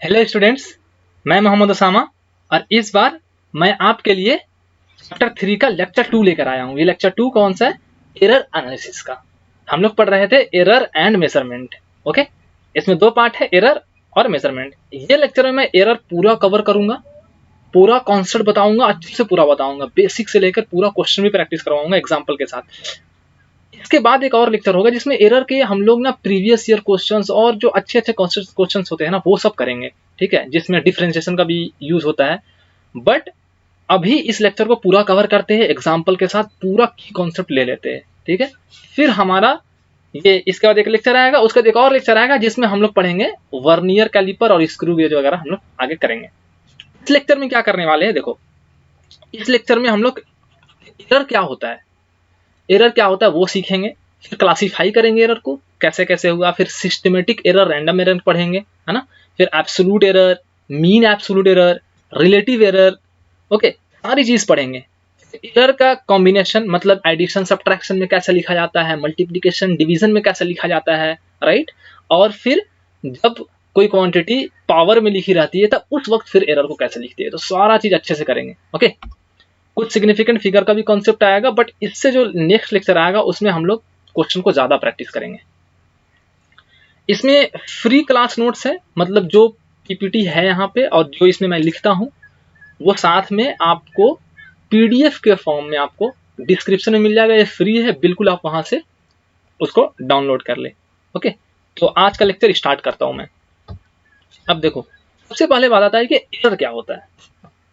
Hello students, मैं मोहम्मद उसामा और इस बार मैं आपके लिए चैप्टर 3 का लेक्चर 2 लेकर आया हूँ। ये लेक्चर 2 कौन सा है? एरर एनालिसिस का। हम लोग पढ़ रहे थे एरर एंड मेजरमेंट। ओके, इसमें दो पार्ट है, एरर और मेजरमेंट। ये लेक्चर में मैं एरर पूरा कवर करूंगा, पूरा कॉन्सेप्ट बताऊंगा, अच्छे से पूरा बताऊंगा, बेसिक से लेकर पूरा क्वेश्चन भी प्रैक्टिस करवाऊंगा एग्जाम्पल के साथ। इसके बाद एक और लेक्चर होगा जिसमें एरर के हम लोग ना प्रीवियस ईयर क्वेश्चंस और जो अच्छे अच्छे क्वेश्चंस होते हैं ना वो सब करेंगे। ठीक है, जिसमें डिफरेंशिएशन का भी यूज होता है। बट अभी इस लेक्चर को पूरा कवर करते हैं, एग्जाम्पल के साथ पूरा की कॉन्सेप्ट ले लेते हैं। ठीक है, फिर हमारा ये इसके बाद एक लेक्चर आएगा, उसके बाद एक और लेक्चर आएगा जिसमें हम लोग पढ़ेंगे वर्नियर कैलिपर और स्क्रू गेज वगैरह हम लोग आगे करेंगे। इस लेक्चर में क्या करने वाले हैं, देखो इस लेक्चर में हम लोग एरर क्या होता है, एरर क्या होता है वो सीखेंगे। फिर क्लासीफाई करेंगे एरर को, कैसे कैसे हुआ। फिर सिस्टमेटिक एरर, रैंडम एरर पढ़ेंगे, है ना। फिर absolute error, mean absolute error, relative error, okay, सारी चीज पढ़ेंगे। एरर का कॉम्बिनेशन मतलब एडिशन सब्ट्रैक्शन में कैसे लिखा जाता है, मल्टीप्लिकेशन डिवीजन में कैसे लिखा जाता है, राइट। और फिर जब कोई क्वांटिटी पावर में लिखी रहती है तब उस वक्त फिर एरर को कैसे लिखती है, तो सारा चीज अच्छे से करेंगे। ओके, कुछ सिग्निफिकेंट फिगर का भी कॉन्सेप्ट आएगा, बट इससे जो नेक्स्ट लेक्चर आएगा उसमें हम लोग क्वेश्चन को ज्यादा प्रैक्टिस करेंगे। इसमें फ्री क्लास नोट्स है, मतलब जो पीपीटी है यहाँ पे और जो इसमें मैं लिखता हूँ वो साथ में आपको पीडीएफ के फॉर्म में आपको डिस्क्रिप्शन में मिल जाएगा। ये फ्री है बिल्कुल, आप वहां से उसको डाउनलोड कर ले। ओके, तो आज का लेक्चर स्टार्ट करता हूं मैं। अब देखो, सबसे पहले बात आता है कि एरर क्या होता है।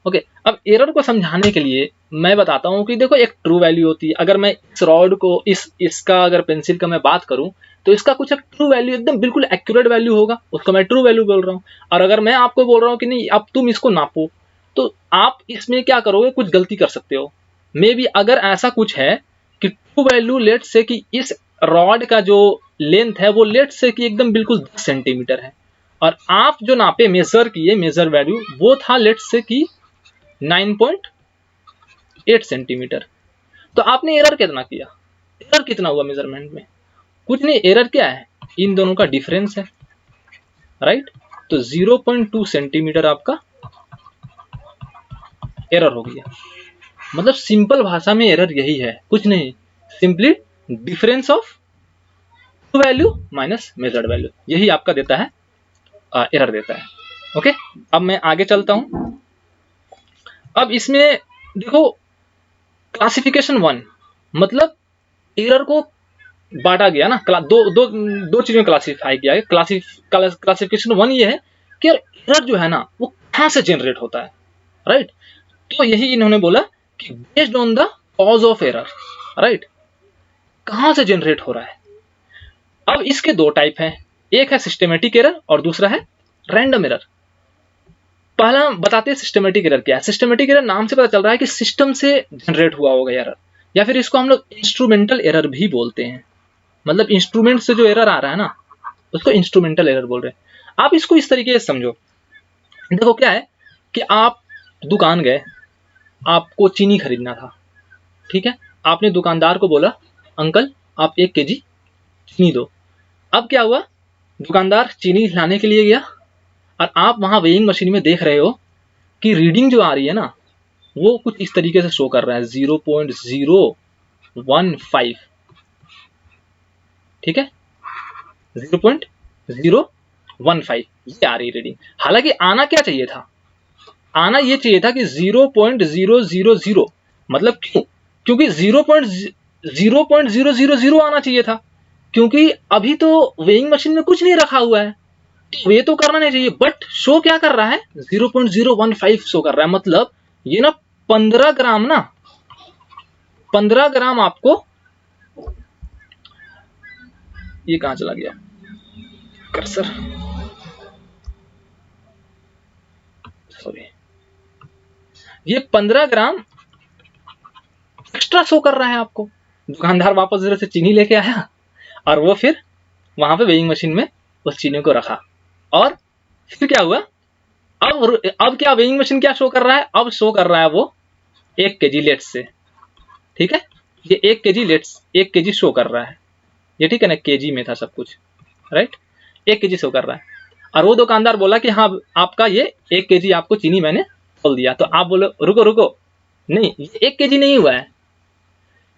ओके, अब एरर को समझाने के लिए मैं बताता हूँ कि देखो एक ट्रू वैल्यू होती है। अगर मैं इस रॉड को इसका अगर पेंसिल का मैं बात करूं तो इसका कुछ एक ट्रू वैल्यू, एकदम बिल्कुल एक्यूरेट वैल्यू होगा, उसको मैं ट्रू वैल्यू बोल रहा हूँ। और अगर मैं आपको बोल रहा हूँ कि नहीं अब तुम इसको नापो, तो आप इसमें क्या करोगे, कुछ गलती कर सकते हो। मे बी अगर ऐसा कुछ है कि ट्रू वैल्यू लेट से कि इस रॉड का जो लेंथ है वो लेट से कि एकदम बिल्कुल 10 सेंटीमीटर है, और आप जो नापे मेजर किए, मेजर वैल्यू वो था लेट से कि 9.8 सेंटीमीटर, तो आपने एरर कितना किया, एरर कितना हुआ मेजरमेंट में? कुछ नहीं, एरर क्या है, इन दोनों का डिफरेंस है, राइट। तो 0.2 सेंटीमीटर आपका एरर हो गया। मतलब सिंपल भाषा में एरर यही है, कुछ नहीं, simply difference of true value minus measured value, यही आपका देता है, एरर देता है। ओके, अब मैं आगे चलता हूं। अब इसमें देखो क्लासिफिकेशन 1, मतलब एरर को बांटा गया ना, दो चीजों में क्लासिफाई किया है। क्लासिफिकेशन 1 ये है कि एरर जो है ना वो कहां से जनरेट होता है, राइट। तो यही इन्होंने बोला कि based on the cause of error, right, कहां से जनरेट हो रहा है। अब इसके दो टाइप हैं, एक है सिस्टमेटिक एरर और दूसरा है रैंडम एरर। पहला बताते हैं सिस्टमेटिक एरर क्या है। सिस्टमेटिक एरर नाम से पता चल रहा है कि सिस्टम से जनरेट हुआ होगा एरर, या फिर इसको हम लोग इंस्ट्रूमेंटल एरर भी बोलते हैं। मतलब इंस्ट्रूमेंट से जो एरर आ रहा है ना उसको इंस्ट्रूमेंटल एरर बोल रहे हैं। आप इसको इस तरीके से समझो, देखो क्या है कि आप दुकान गए, आपको चीनी खरीदना था, ठीक है। आपने दुकानदार को बोला अंकल आप 1 केजी चीनी दो। अब क्या हुआ, दुकानदार चीनी लाने के लिए गया और आप वहां वेइंग मशीन में देख रहे हो कि रीडिंग जो आ रही है ना वो कुछ इस तरीके से शो कर रहा है 0.015, ठीक है, 0.015 ये आ रही रीडिंग। हालांकि आना क्या चाहिए था, आना ये चाहिए था कि 0.000, मतलब क्यों, क्योंकि 0.000 आना चाहिए था, क्योंकि अभी तो वेइंग मशीन में कुछ नहीं रखा हुआ है, तो ये तो करना नहीं चाहिए। बट शो क्या कर रहा है, 0.015 शो कर रहा है। मतलब ये ना 15 ग्राम ना, 15 ग्राम आपको, ये कहां चला गया कर्सर, सॉरी, ये 15 ग्राम एक्स्ट्रा शो कर रहा है आपको। दुकानदार वापस जरा से चीनी लेके आया और वो फिर वहां पे वेइंग मशीन में उस चीनी को रखा, और फिर क्या हुआ, अब क्या वेइंग मशीन क्या शो कर रहा है, अब शो कर रहा है वो 1 केजी लेट्स से, ठीक है। ये 1 केजी लेट्स, 1 केजी शो कर रहा है ये, ठीक है ना, केजी में था सब कुछ, राइट, 1 केजी शो कर रहा है। और वो दुकानदार बोला कि हाँ आपका ये 1 केजी आपको चीनी मैंने तोल दिया। तो आप बोलो रुको रुको, नहीं ये 1 केजी नहीं हुआ है,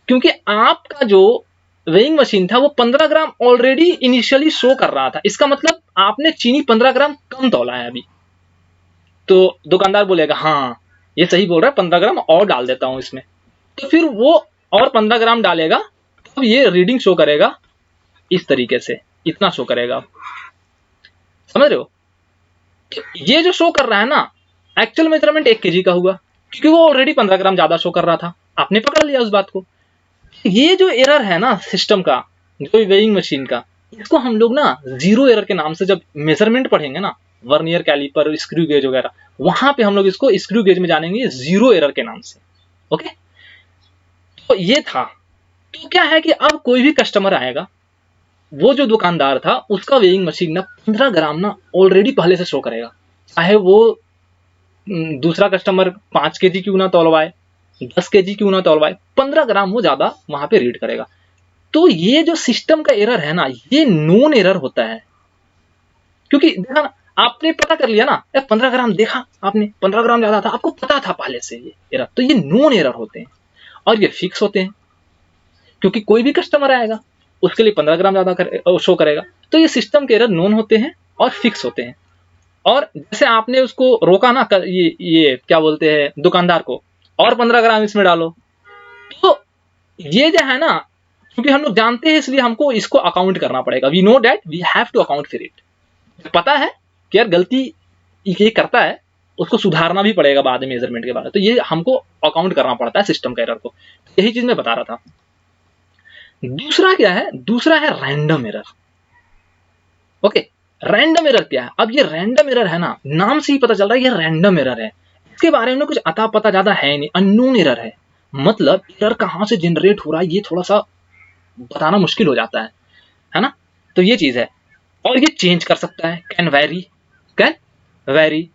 क्योंकि आपका जो वेइंग मशीन था वो 15 ग्राम ऑलरेडी इनिशियली शो कर रहा था। इसका मतलब आपने चीनी 15 ग्राम कम तोला है अभी। तो दुकानदार बोलेगा हाँ ये सही बोल रहा है, 15 ग्राम और डाल देता हूं इसमें। तो फिर वो और 15 ग्राम डालेगा, तो ये रीडिंग शो करेगा इस तरीके से, इतना शो करेगा। समझ रहे हो? तो ये जो शो कर रहा है ना, एक्चुअल मेजरमेंट 1 केजी का हुआ, क्योंकि वो ऑलरेडी 15 ग्राम ज्यादा शो कर रहा था। आपने पकड़ लिया उस बात को। ये जो एरर है ना सिस्टम का, जो वेइंग मशीन का, इसको हम लोग ना जीरो एरर के नाम से जब मेजरमेंट पढ़ेंगे ना, वर्नियर कैलिपर, स्क्रू गेज वगैरह, वहां पे हम लोग इसको स्क्रू गेज में जानेंगे जीरो एरर के नाम से। ओके, तो ये था। तो क्या है कि अब कोई भी कस्टमर आएगा, वो जो दुकानदार था उसका वेइंग मशीन ना 15 ग्राम ना ऑलरेडी पहले से शो करेगा, चाहे वो दूसरा कस्टमर 5 केजी क्यों ना तोलवाए, 10 केजी क्यों ना तोलवाए, 15 ग्राम वो ज्यादा वहां पे रीड करेगा। तो ये जो सिस्टम का एरर है ना, ये नोन एरर होता है। क्योंकि देखा ना, आपने पता कर लिया ना, 15 ग्राम देखा आपने, 15 ग्राम ज्यादा था, आपको पता था पहले से ये एरर। तो ये नोन एरर होते हैं और ये फिक्स होते हैं, क्योंकि कोई भी कस्टमर आएगा उसके लिए 15 ग्राम ज्यादा शो करेगा। तो ये सिस्टम के एरर नोन होते हैं और फिक्स होते हैं। और जैसे आपने उसको रोका ना, ये क्या बोलते हैं दुकानदार को, और 15 ग्राम इसमें डालो, तो ये जो है ना, क्योंकि हम लोग जानते हैं इसलिए हमको इसको अकाउंट करना पड़ेगा। We know that we have to account for it. पता है कि यार गलती ये करता है, उसको सुधारना भी पड़ेगा बाद में मेजरमेंट के बाद, तो ये हमको अकाउंट करना पड़ता है सिस्टम का एरर को। यही चीज मैं बता रहा था। दूसरा क्या है? दूसरा है random error. Okay, random error क्या है? अब ये रैंडम एरर है ना, नाम से ही पता चल रहा है ये रैंडम एरर है। इसके बारे में कुछ अता पता ज्यादा है नहीं, अननोन एरर है। मतलब एरर कहां से जनरेट हो रहा है ये थोड़ा सा बताना मुश्किल हो जाता है ना? तो ये चीज है। और ये चेंज कर सकता है, कैन वेरी।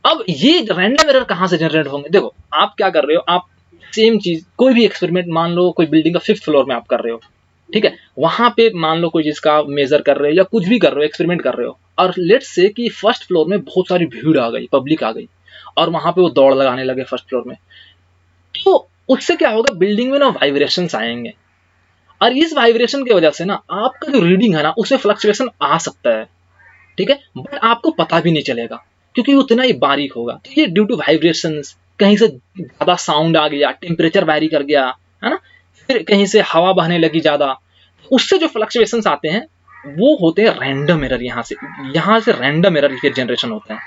अब ये रैंडम एरर कहां से जनरेट होंगे? देखो आप क्या कर रहे हो, आप सेम चीज, कोई भी एक्सपेरिमेंट, मान लो कोई बिल्डिंग का 5th फ्लोर में आप कर रहे हो, ठीक है, वहां पे मान लो कोई चीज का मेजर कर रहे हो या कुछ भी कर रहे हो, एक्सपेरिमेंट कर रहे हो, और लेट्स से कि 1st फ्लोर में बहुत सारी भीड़ आ गई, पब्लिक आ गई, और वहां पे वो दौड़ लगाने लगे 1st फ्लोर में। तो उससे क्या होगा, बिल्डिंग में ना वाइब्रेशंस आएंगे, और इस वाइब्रेशन की वजह से ना आपका जो रीडिंग है ना उसमें फ्लक्चुएशन आ सकता है, ठीक है, बट आपको पता भी नहीं चलेगा क्योंकि उतना ही बारीक होगा। तो ये ड्यू टू वाइब्रेशंस, कहीं से ज्यादा साउंड आ गया, टेम्परेचर वैरी कर गया, है ना, फिर कहीं से हवा बहने लगी ज्यादा, उससे जो फ्लक्चुएशंस आते हैं वो होते हैं रैंडम एरर। यहाँ से रैंडम एरर फिर जनरेशन होता है,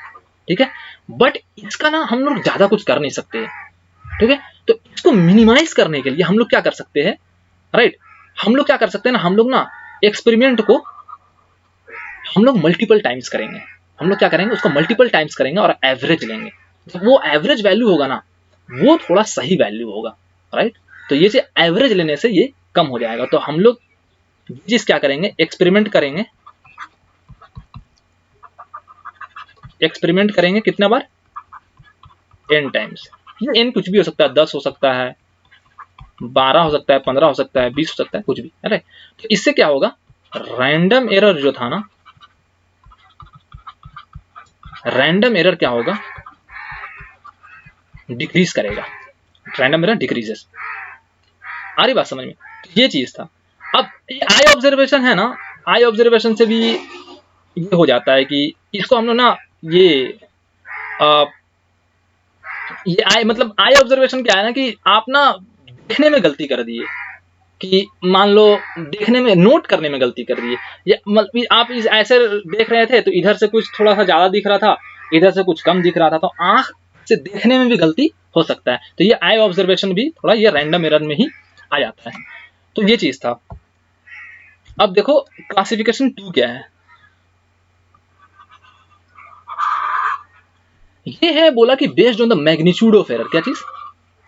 ठीक है। बट इसका ना हम लोग ज्यादा कुछ कर नहीं सकते, ठीक है। तो इसको मिनिमाइज करने के लिए हम लोग क्या कर सकते हैं, राइट, हम लोग क्या कर सकते हैं ना, हम लोग ना एक्सपेरिमेंट को हम लोग मल्टीपल टाइम्स करेंगे। हम लोग क्या करेंगे, उसको मल्टीपल टाइम्स करेंगे और एवरेज लेंगे। जब वो एवरेज वैल्यू होगा ना, वो थोड़ा सही वैल्यू होगा, राइट। तो ये से एवरेज लेने से ये कम हो जाएगा। तो हम लोग चीज क्या करेंगे, एक्सपेरिमेंट करेंगे। एक्सपेरिमेंट करेंगे कितना बार, n टाइम्स। ये n कुछ भी हो सकता है, 10 हो सकता है, 12 हो सकता है, 15 हो सकता है, 20 हो सकता है, कुछ भी, है। तो इससे क्या होगा, रैंडम एरर जो था ना, रैंडम एरर क्या होगा, डिक्रीज करेगा। Random error decreases. आ रही बात समझ में? तो ये चीज था। अब ये आई ऑब्जर्वेशन है ना, आई ऑब्जर्वेशन से भी ये हो जाता है कि इसको हम लोग ना आ, ये आई मतलब आई ऑब्जर्वेशन क्या है ना, कि आप ना देखने में गलती कर दिए, कि मान लो देखने में, नोट करने में गलती कर दिए, या मतलब आप इस ऐसे देख रहे थे तो इधर से कुछ थोड़ा सा ज्यादा दिख रहा था, इधर से कुछ कम दिख रहा था, तो आंख से देखने में भी गलती हो सकता है। तो ये आई ऑब्जर्वेशन भी थोड़ा ये रैंडम एरर में ही आ जाता है। तो ये चीज था। अब देखो क्लासिफिकेशन 2 क्या है, ये है बोला कि based on the magnitude of error. क्या चीज,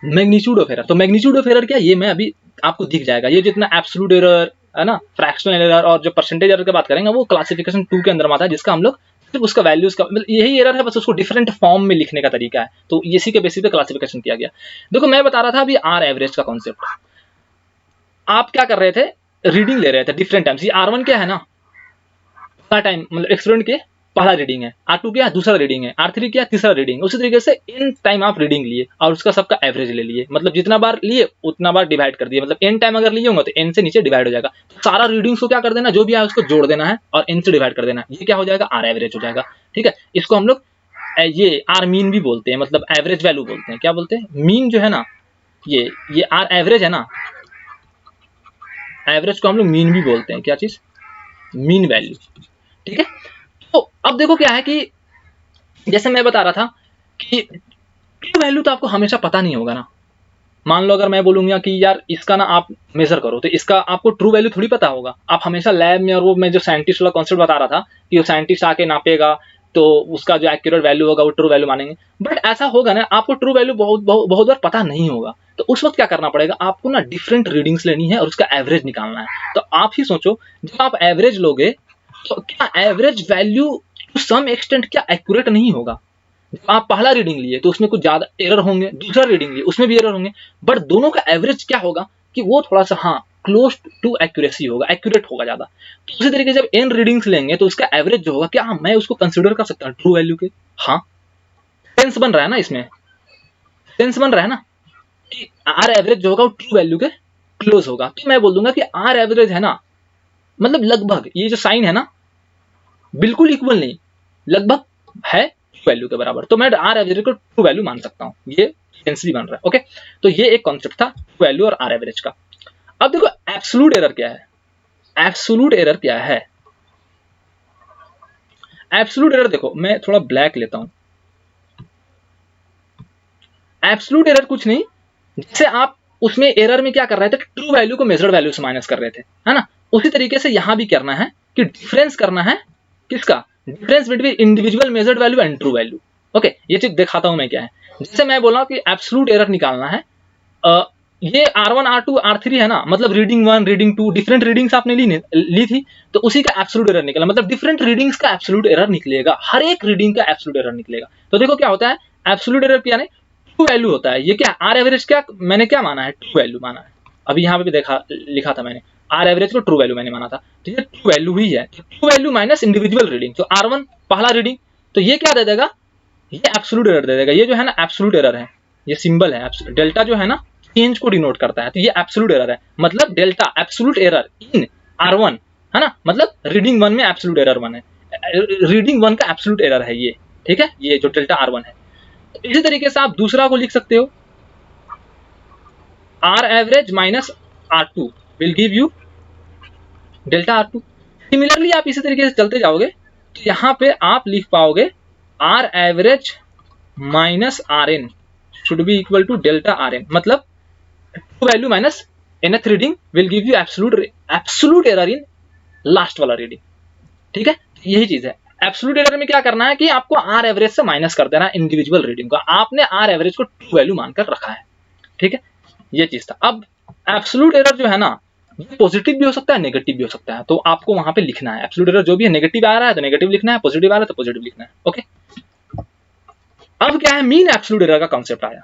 मैग्नीट्यूड ऑफ एरर। तो मैग्नीट्यूड ऑफ एरर क्या, ये मैं अभी आपको दिख जाएगा। ये जितना एब्सोल्यूट एरर है ना, फ्रैक्शनल एरर और जो परसेंटेज एरर की बात करेंगे वो क्लासिफिकेशन 2 के अंदर आता है, जिसका हम लोग सिर्फ उसका वैल्यूज का मतलब यही एरर है, बस उसको डिफरेंट फॉर्म में लिखने का तरीका है। तो इसी के बेसिस पे क्लासिफिकेशन किया गया। देखो मैं बता रहा था अभी आर एवरेज का कॉन्सेप्ट। आप क्या कर रहे थे, रीडिंग ले रहे थे डिफरेंट टाइम्स। ये R1 क्या है ना, टाइम मतलब एक्सपेरिमेंट के पहला रीडिंग है, R2 क्या दूसरा रीडिंग है, R3 क्या तीसरा रीडिंग है। उसी तरीके से n टाइम आप रीडिंग लिए और उसका सबका एवरेज ले लिए, मतलब जितना बार लिए उतना बार डिवाइड कर दिए, मतलब n टाइम अगर लिए होंगे तो n से नीचे डिवाइड हो जाएगा। तो सारा रीडिंग्स को क्या कर देना, जो भी है उसको जोड़ देना है और n से डिवाइड कर देना है। ये क्या हो जाएगा, R एवरेज हो जाएगा। ठीक है, इसको हम लोग ये R मीन भी बोलते हैं, मतलब एवरेज वैल्यू बोलते हैं। क्या बोलते हैं, मीन जो है ना, ये R एवरेज है ना, एवरेज को हम लोग मीन भी बोलते हैं। क्या चीज, मीन वैल्यू। ठीक है, तो अब देखो क्या है कि जैसे मैं बता रहा था कि ट्रू वैल्यू तो आपको हमेशा पता नहीं होगा ना। मान लो अगर मैं बोलूंगा कि यार इसका ना आप मेजर करो, तो इसका आपको ट्रू वैल्यू थोड़ी पता होगा। आप हमेशा लैब में, और वो मैं जो साइंटिस्ट वाला कॉन्सेप्ट बता रहा था कि वो साइंटिस्ट आके नापेगा तो उसका जो एक्यूरेट वैल्यू होगा वो ट्रू वैल्यू मानेंगे। बट ऐसा होगा ना, आपको ट्रू वैल्यू बहुत बार पता नहीं होगा। तो उस वक्त क्या करना पड़ेगा, आपको ना डिफरेंट रीडिंग्स लेनी है और उसका एवरेज निकालना है। तो आप ही सोचो, जब आप एवरेज लोगे तो क्या average value to some extent क्या एक्यूरेट नहीं होगा। आप पहला रीडिंग लिए तो उसमें कुछ ज्यादा एरर होंगे, दूसरा रीडिंग लिए उसमें भी एरर होंगे, बट दोनों का एवरेज क्या होगा कि वो थोड़ा सा हाँ क्लोज टू एक्यूरेसी होगा, एक्यूरेट होगा ज्यादा। तो उसी तरीके से जब एन रीडिंग्स लेंगे तो उसका एवरेज जो होगा, क्या हाँ मैं उसको कंसिडर कर सकता हूँ ट्रू वैल्यू के। हाँ, सेंस बन रहा है ना, इसमें सेंस बन रहा है ना कि आर एवरेज जो होगा वो ट्रू वैल्यू के क्लोज होगा। तो मैं बोल दूंगा कि आर एवरेज है ना, मतलब लगभग ये जो साइन है ना, बिल्कुल इक्वल नहीं, लगभग है वैल्यू के बराबर। तो मैं आर एवरेज को ट्रू वैल्यू मान सकता हूँ, ये सेंस भी बन रहा है। ओके, तो ये एक कॉन्सेप्ट था ट्रू वैल्यू और आर एवरेज का। अब देखो एब्सोल्यूट एरर क्या है। एब्सोल्यूट एरर क्या है, एब्सोल्यूट एरर देखो मैं थोड़ा ब्लैक लेता हूं। एब्सोल्यूट एरर कुछ नहीं, जैसे आप उसमें एरर में क्या कर रहे थे, ट्रू वैल्यू को मेजर्ड वैल्यू से माइनस कर रहे थे, है ना। उसी तरीके से यहां भी करना है कि डिफरेंस करना है, किसका, difference between individual measured value and true value. Okay, ये चीज दिखाता हूं मैं क्या है। जैसे मैं बोला कि एब्सोल्यूट एरर निकालना है, ये R1 R2 R3 है ना, मतलब रीडिंग 1 रीडिंग 2 डिफरेंट रीडिंग्स आपने ली थी, तो उसी का एब्सोल्यूट एरर निकला, मतलब डिफरेंट रीडिंग्स का एब्सोल्यूट एरर निकलेगा, हर एक रीडिंग का एब्सोल्यूट एरर निकलेगा। तो देखो क्या होता है, एब्सोल्यूट एरर क्या है, ट्रू वैल्यू होता है। ये क्या आर एवरेज, क्या मैंने क्या माना है, ट्रू वैल्यू माना है। अभी यहाँ पे भी देखा लिखा था मैंने, आर एवरेज को ट्रू वैल्यू मैंने माना था, तो ये ट्रू वैल्यू ही है। True value minus individual reading, तो R1 पहला रीडिंग, तो ये क्या दे देगा, ये एब्सोल्यूट एरर दे देगा। ये जो है ना एब्सोल्यूट एरर है, ये सिंबल है डेल्टा जो है ना, चेंज को डिनोट करता है। तो ये एब्सोल्यूट एरर है, मतलब डेल्टा एब्सोल्यूट एरर इन R1, है ना, मतलब रीडिंग 1 में एब्सोल्यूट एरर 1 है, रीडिंग 1 का एब्सोल्यूट एरर है ये। ठीक है, ये जो डेल्टा R1 है। इसी तरीके से आप दूसरा को लिख सकते हो, R average minus R2 will give you delta R2। Similarly आप इसी तरीके से चलते जाओगे तो यहाँ पे आप लिख पाओगे R average minus RN should be equal to delta RN, मतलब true value minus nth reading will give you absolute error in last वाला रीडिंग। ठीक है, यही चीज है। एब्सोल्यूट एरर में क्या करना है कि आपको आर एवरेज से माइनस कर देना है इंडिविजुअल रीडिंग को, आपने आर एवरेज को ट्रू वैल्यू मानकर रखा है। ठीक है, ये चीज था। अब एब्सोल्यूट एरर जो है ना, ये पॉजिटिव भी हो सकता है, नेगेटिव भी हो सकता है, तो आपको वहां पे लिखना है एब्सोल्यूट एरर जो भी है, नेगेटिव आ रहा है तो नेगेटिव लिखना है, पॉजिटिव आ रहा है तो पॉजिटिव लिखना है। ओके, अब क्या है, मीन एब्सोल्यूट एरर का कॉन्सेप्ट आया।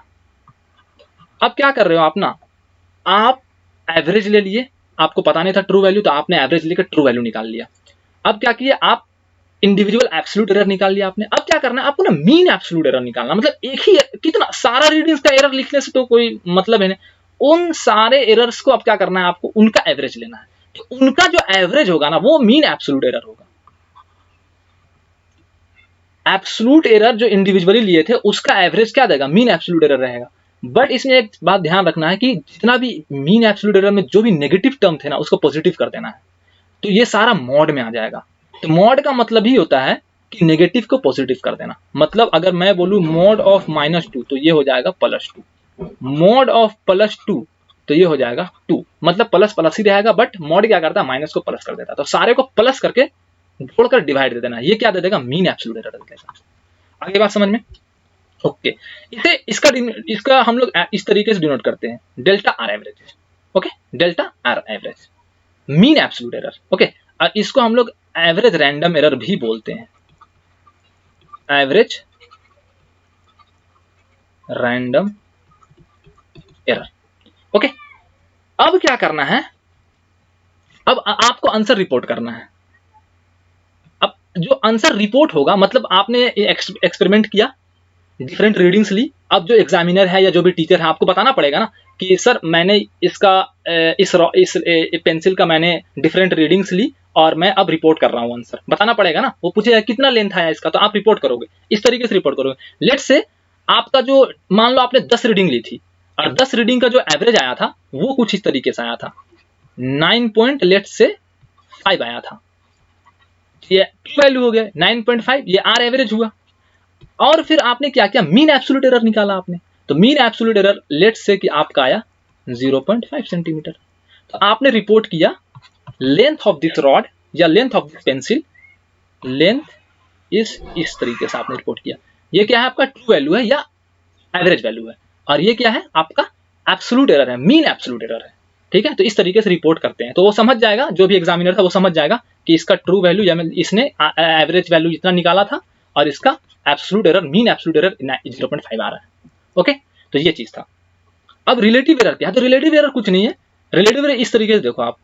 अब क्या कर रहे हो आप ना, आप एवरेज ले लिए, आपको पता नहीं था ट्रू वैल्यू, तो आपने एवरेज लेकर ट्रू वैल्यू निकाल लिया। अब क्या किया, आप इंडिविजुअल एब्सोल्यूट एरर निकाल लिया आपने। अब क्या करना है आपको ना, मीन एब्सोल्यूट एरर निकालना, मतलब एक ही कितना सारा रीडिंग्स का एरर लिखने से तो कोई मतलब है नहीं, उन सारे एरर्स को अब क्या करना है, आपको उनका एवरेज लेना है। तो उनका जो एवरेज होगा ना, वो मीन एब्सोल्यूट एरर होगा। एब्सोल्यूट एरर जो इंडिविजुअली लिए थे उसका एवरेज क्या देगा, मीन एब्सोल्यूट एरर रहेगा। बट इसमें एक बात ध्यान रखना है कि जितना भी मीन एब्सोल्यूट एरर में जो भी नेगेटिव टर्म थे ना, उसको पॉजिटिव कर देना है, तो ये सारा मॉड में आ जाएगा। तो मॉड का मतलब ही होता है कि नेगेटिव को पॉजिटिव कर देना। मतलब अगर मैं बोलूं मॉड ऑफ -2 तो ये हो जाएगा +2, मॉड ऑफ +2 तो ये हो जाएगा 2, मतलब प्लस प्लस ही रहेगा, बट मॉड क्या करता है, माइनस को प्लस कर देता है। तो सारे को प्लस करके जोड़कर डिवाइड दे देना, ये क्या दे देगा, मीन एब्सोल्यूट एरर दे देगा। आगे बात समझ में। ओके, इसे इसका हम लोग इस तरीके से डिनोट करते हैं, delta R average. Okay, delta R average mean absolute error. Okay, और इसको हम लोग एवरेज रैंडम एरर भी बोलते हैं, एवरेज रैंडम एरर। ओके, अब क्या करना है, अब आपको आंसर रिपोर्ट करना है। अब जो आंसर रिपोर्ट होगा, मतलब आपने एक्सपेरिमेंट किया, डिफरेंट रीडिंग्स ली, अब जो एग्जामिनर है या जो भी टीचर है आपको बताना पड़ेगा ना कि सर मैंने इसका इस पेंसिल का मैंने डिफरेंट रीडिंग्स ली और मैं अब रिपोर्ट कर रहा हूँ आंसर, बताना पड़ेगा ना। वो पूछेगा कितना लेंथ आया इसका, तो आप रिपोर्ट करोगे, इस तरीके से रिपोर्ट करोगे। लेट्स से आपका जो, मान लो आपने 10 रीडिंग ली थी और 10 रीडिंग का जो एवरेज आया था वो कुछ इस तरीके से आया था, 9.5 आया था, ये वैल्यू हो गया 9.5, ये आर एवरेज हुआ। और फिर आपने क्या किया, मीन एब्सोल्यूट एरर निकाला आपने, तो mean absolute error let's say कि आपका आया 0.5 सेंटीमीटर। तो आपने रिपोर्ट किया लेंथ ऑफ दिस रॉड या length of this pencil, length इस तरीके से आपने रिपोर्ट किया। ये क्या है, आपका ट्रू वैल्यू है या एवरेज वैल्यू है, और ये क्या है, आपका एब्सोल्यूट एरर है, मीन एब्सोल्यूट एरर है। ठीक है, तो इस तरीके से रिपोर्ट करते हैं, तो वो समझ जाएगा, जो भी एग्जामिनर था वो समझ जाएगा कि इसका ट्रू वैल्यू या इसने एवरेज वैल्यू इतना निकाला था और इसका absolute error, mean absolute error 0.5 आ रहा है। ओके, तो ये चीज था। अब रिलेटिव एरर क्या है, तो रिलेटिव एरर कुछ नहीं है। रिलेटिव एरर इस तरीके से देखो आप,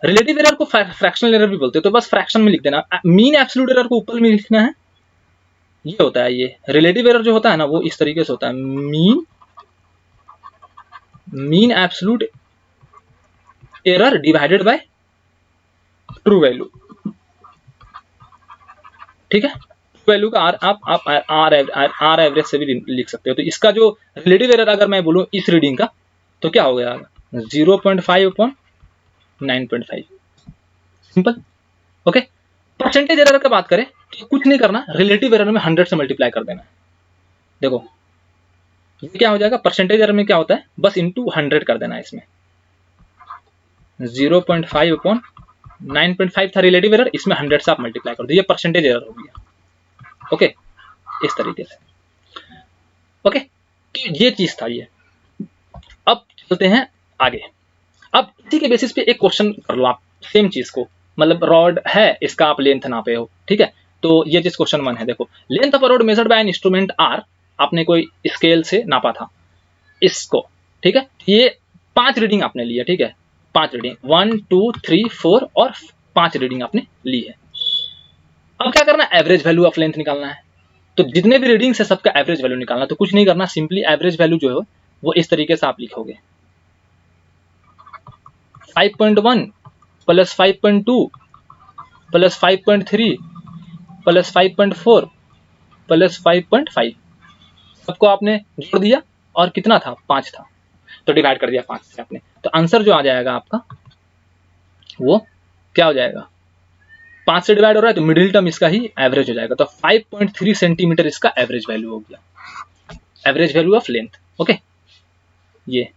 रिलेटिव एरर को फ्रैक्शनल एरर भी बोलते हैं, तो बस फ्रैक्शन में लिख देना, मीन एब्सोल्यूट एरर को ऊपर में लिखना है। ये होता है, ये रिलेटिव एरर जो होता है ना वो इस तरीके से होता है, mean absolute error divided by true value. ठीक है, ट्रू वैल्यू का आप आर एवरेज से भी लिख सकते हो। तो इसका जो रिलेटिव एरर अगर मैं बोलूं इस रीडिंग का, तो क्या हो गया, 0.5 upon 9.5, simple. Okay, percentage error की बात करें तो कुछ नहीं करना, रिलेटिव एरर में 100 से मल्टीप्लाई कर देना है। देखो ये क्या हो जाएगा, परसेंटेज एरर में क्या होता है, बस इंटू 100 कर देना है इसमें। 0.5 अपॉन 9.5 था रिलेटिव एरर, इसमें 100 से आप मल्टीप्लाई कर दो, ये परसेंटेज एरर हो गया। ओके, इस तरीके से। ओके, तो ये चीज था ये। अब चलते हैं आगे। अब इसी के बेसिस पे एक क्वेश्चन कर लो आप, सेम चीज को, मतलब रॉड है, इसका आप लेंथ नापे हो। ठीक है, तो ये जिस क्वेश्चन 1 है, देखो length of a rod measured by an instrument R, आपने कोई स्केल से नापा था इसको। ठीक है, ये 5 रीडिंग आपने लिया। ठीक है, 5 रीडिंग, 1 2 3 4 और 5 रीडिंग आपने ली है। अब क्या करना है, एवरेज वैल्यू ऑफ लेंथ निकालना है। तो जितने भी रीडिंग्स है सबका एवरेज वैल्यू निकालना, तो कुछ नहीं करना, सिंपली एवरेज वैल्यू जो है वो इस तरीके से आप लिखोगे, 5.1 प्लस 5.2 प्लस 5.3 प्लस 5.4 प्लस 5.5, सबको आपने जोड़ दिया और कितना था, 5 था, तो डिवाइड कर दिया 5 से आपने, तो आंसर जो आ जाएगा आपका वो क्या हो जाएगा, 5 से डिवाइड हो रहा है तो मिडिल टर्म इसका ही एवरेज हो जाएगा। तो 5.3 सेंटीमीटर इसका एवरेज वैल्यू हो गया, average value of length. Okay, ये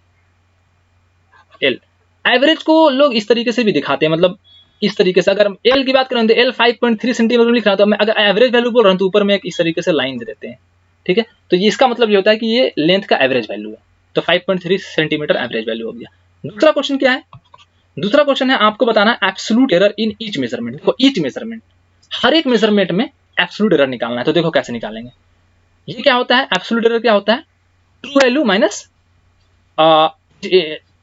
एल, एवरेज को लोग इस तरीके से भी दिखाते हैं, मतलब इस तरीके से, अगर एल की बात करें तो एल 5.3 सेंटीमीटर लिख रहा, तो मैं अगर एवरेज वैल्यू बोल रहा हूं तो ऊपर में एक इस तरीके से लाइन दे देते हैं। ठीक है, तो ये इसका मतलब ये होता है कि ये लेंथ का एवरेज वैल्यू है, तो 5.3 सेंटीमीटर एवरेज वैल्यू हो गया। दूसरा क्वेश्चन क्या है, दूसरा क्वेश्चन है आपको बताना absolute error in each measurement. देखो ईच मेजरमेंट, हर एक मेजरमेंट में एब्सोल्यूट एरर निकालना है, तो देखो कैसे निकालेंगे। ये क्या होता है, एब्सोल्यूट एरर क्या होता है, true value minus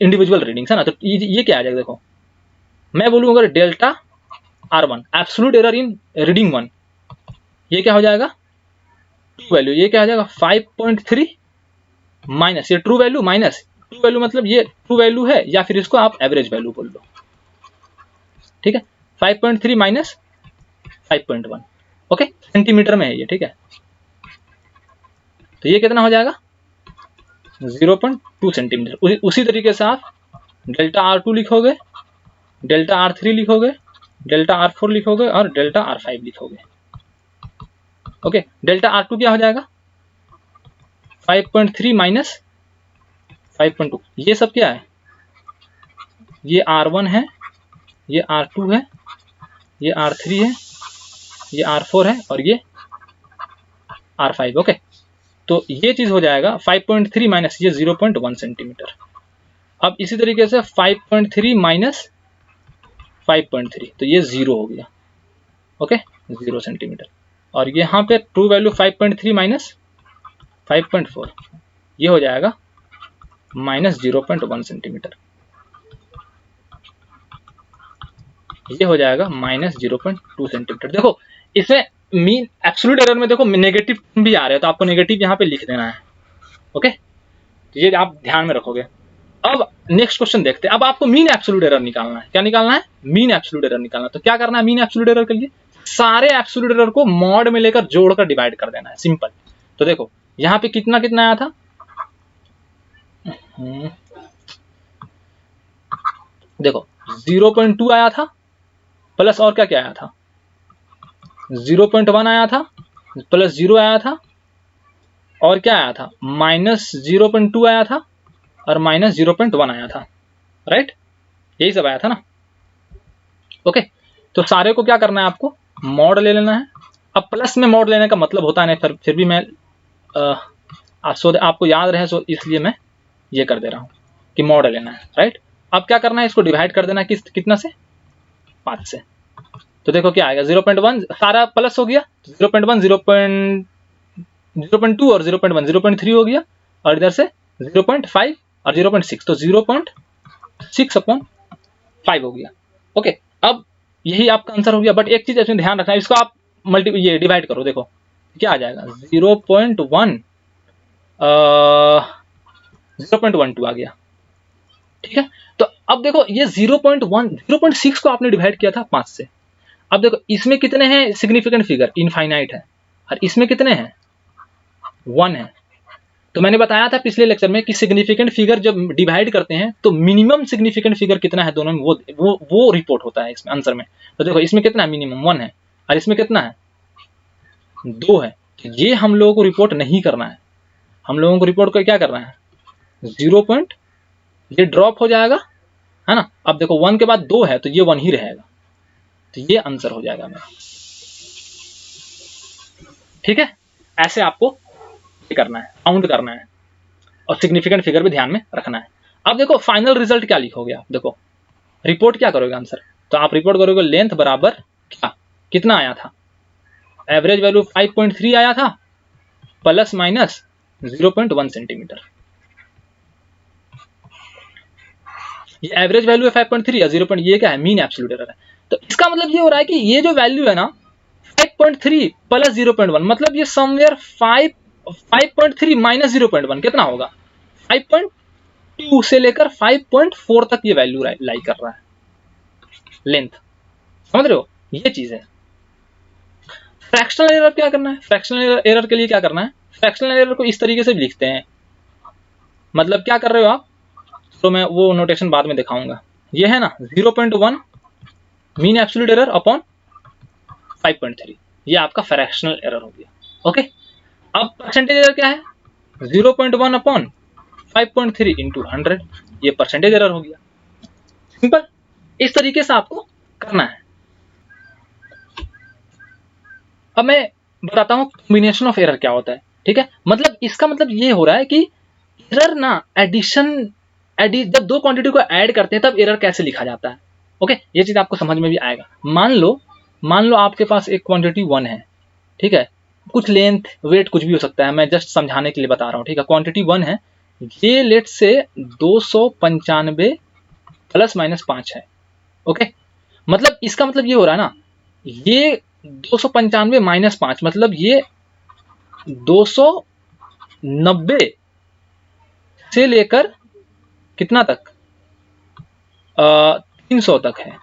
individual readings है ना, तो ये क्या आ जाएगा, देखो मैं बोलूँ अगर डेल्टा R1 एब्सोल्यूट एरर इन रीडिंग 1, ये क्या हो जाएगा, ट्रू वैल्यू, ये क्या हो जाएगा 5.3 माइनस ये true value, minus true value मतलब ये ट्रू वैल्यू है या फिर इसको आप एवरेज वैल्यू बोल लो। ठीक है, 5.3 माइनस 5.1, ओके, सेंटीमीटर में है ये। ठीक है, तो ये कितना हो जाएगा 0.2 सेंटीमीटर। उसी तरीके से आप डेल्टा R2 लिखोगे, डेल्टा R3 लिखोगे, डेल्टा R4 लिखोगे और डेल्टा R5 लिखोगे। ओके, डेल्टा R2 क्या हो जाएगा 5.3 माइनस 5.2, ये सब क्या है, ये R1 है, ये R2 है, ये R3 है, ये R4 है और ये R5। ओके, तो ये चीज हो जाएगा 5.3 माइनस ये 0.1 सेंटीमीटर। अब इसी तरीके से 5.3 माइनस 5.3, तो ये 0 हो गया। Okay, 0 centimetre. और यहाँ पे ट्रू वैल्यू 5.3 माइनस 5.4, ये हो जाएगा माइनस 0.1 सेंटीमीटर। ये हो जाएगा -0.2 सेंटीमीटर। देखो इसमें मीन एब्सोल्यूट एरर में देखो नेगेटिव भी आ रहे हैं, तो आपको नेगेटिव यहाँ पे लिख देना है। ओके, तो ये आप ध्यान में रखोगे। अब नेक्स्ट क्वेश्चन देखते हैं। अब आपको मीन एब्सोल्यूट एरर निकालना है। क्या निकालना है? मीन एब्सोल्यूट एरर निकालना है। तो क्या करना है मीन एब्सोल्यूट एरर के लिए? सारे एब्सोल्यूट एरर को मॉड में लेकर जोड़कर डिवाइड कर देना है, सिंपल। तो देखो यहाँ पे कितना कितना आया था, देखो 0.2 आया था, प्लस और क्या क्या आया था, 0.1 आया था, प्लस 0 आया था, और क्या आया था, -0.2 आया था, और -0.1 आया था, राइट? यही सब आया था ना। ओके, तो सारे को क्या करना है, आपको मॉड ले लेना है। अब प्लस में मॉड लेने का मतलब होता है नहीं, फिर भी मैं आपको याद रहे सो इसलिए मैं ये कर दे रहा हूँ कि मॉड लेना है, राइट? अब क्या करना है, इसको डिवाइड कर देना है कितना से, 5 से। तो देखो क्या आएगा, 0.1 सारा प्लस हो गया, 0.1 0.2 और 0.1 0.3 हो गया, और इधर से 0.5 और 0.6, तो 0.6/5 हो गया। ओके, अब यही आपका आंसर हो गया। बट एक चीज इसमें ध्यान रखना है, इसको आप ये डिवाइड करो, देखो क्या आ जाएगा, 0.12 आ गया, ठीक है। तो अब देखो ये 0.6 को आपने डिवाइड किया था 5 से। अब देखो इसमें कितने हैं सिग्निफिकेंट फिगर, इनफाइनाइट है, और इसमें कितने हैं, 1 है। तो मैंने बताया था पिछले लेक्चर में कि सिग्निफिकेंट फिगर जब डिवाइड करते हैं तो मिनिमम सिग्निफिकेंट फिगर कितना है दोनों में, वो रिपोर्ट होता है इसमें आंसर में। तो देखो इसमें कितना है, मिनिमम 1 है, और इसमें कितना है, 2 है। तो ये हम लोगों को रिपोर्ट नहीं करना है, हम लोगों को रिपोर्ट को क्या करना है, 0. ये ड्रॉप हो जाएगा, है ना। अब देखो 1 के बाद 2 है, तो ये 1 ही रहेगा, तो ये आंसर हो जाएगा मेरा, ठीक है। ऐसे आपको करना है, काउंट करना है, और सिग्निफिकेंट फिगर भी ध्यान में रखना है। अब देखो फाइनल रिजल्ट क्या लिखोगे आप, देखो रिपोर्ट क्या करोगे आंसर, तो आप रिपोर्ट करोगे लेंथ बराबर क्या, कितना आया था, एवरेज वैल्यू 5.3 आया था, प्लस माइनस 0.1 सेंटीमीटर। ये एवरेज वैल्यू है 5.3 या 0. ये क्या है, मीन एब्सोल्यूट एरर है। तो इसका मतलब ये हो रहा है कि ये जो वैल्यू है ना 5.3 प्लस 0.1, मतलब ये समवेयर 5.3 माइनस 0.1 कितना होगा, 5.2 से लेकर 5.4 तक ये वैल्यू लाई कर रहा है लेंथ, समझ रहे हो, ये चीज है। फ्रैक्शनल एरर क्या करना है, फ्रैक्शनल एरर के लिए क्या करना है, फ्रैक्शनल एरर को इस तरीके से भी लिखते हैं, मतलब क्या कर रहे हो आप, तो मैं वो नोटेशन बाद में दिखाऊंगा। ये है ना 0.1 मीन एब्सोल्यूट एरर अपॉन 5.3, ये आपका फ्रैक्शनल एरर हो गया। ओके, अब परसेंटेज एरर क्या है, 0.1 अपॉन 5.3 इंटू 100, ये परसेंटेज एरर हो गया, सिंपल। इस तरीके से आपको करना है। अब मैं बताता हूँ कॉम्बिनेशन ऑफ एरर क्या होता है, ठीक है। मतलब इसका मतलब ये हो रहा है कि एरर ना जब दो क्वांटिटी को ऐड करते हैं तब एरर कैसे लिखा जाता है। ओके, ये चीज आपको समझ में भी आएगा। मान लो आपके पास एक क्वांटिटी 1 है, ठीक है, कुछ लेंथ वेट कुछ भी हो सकता है, मैं जस्ट समझाने के लिए बता रहा हूँ, ठीक है। क्वांटिटी 1 है, ये लेट से 295 प्लस माइनस 5 है। ओके, मतलब इसका मतलब ये हो रहा है ना, ये 295 माइनस 5 मतलब ये 290 से लेकर कितना तक, 300 तक है,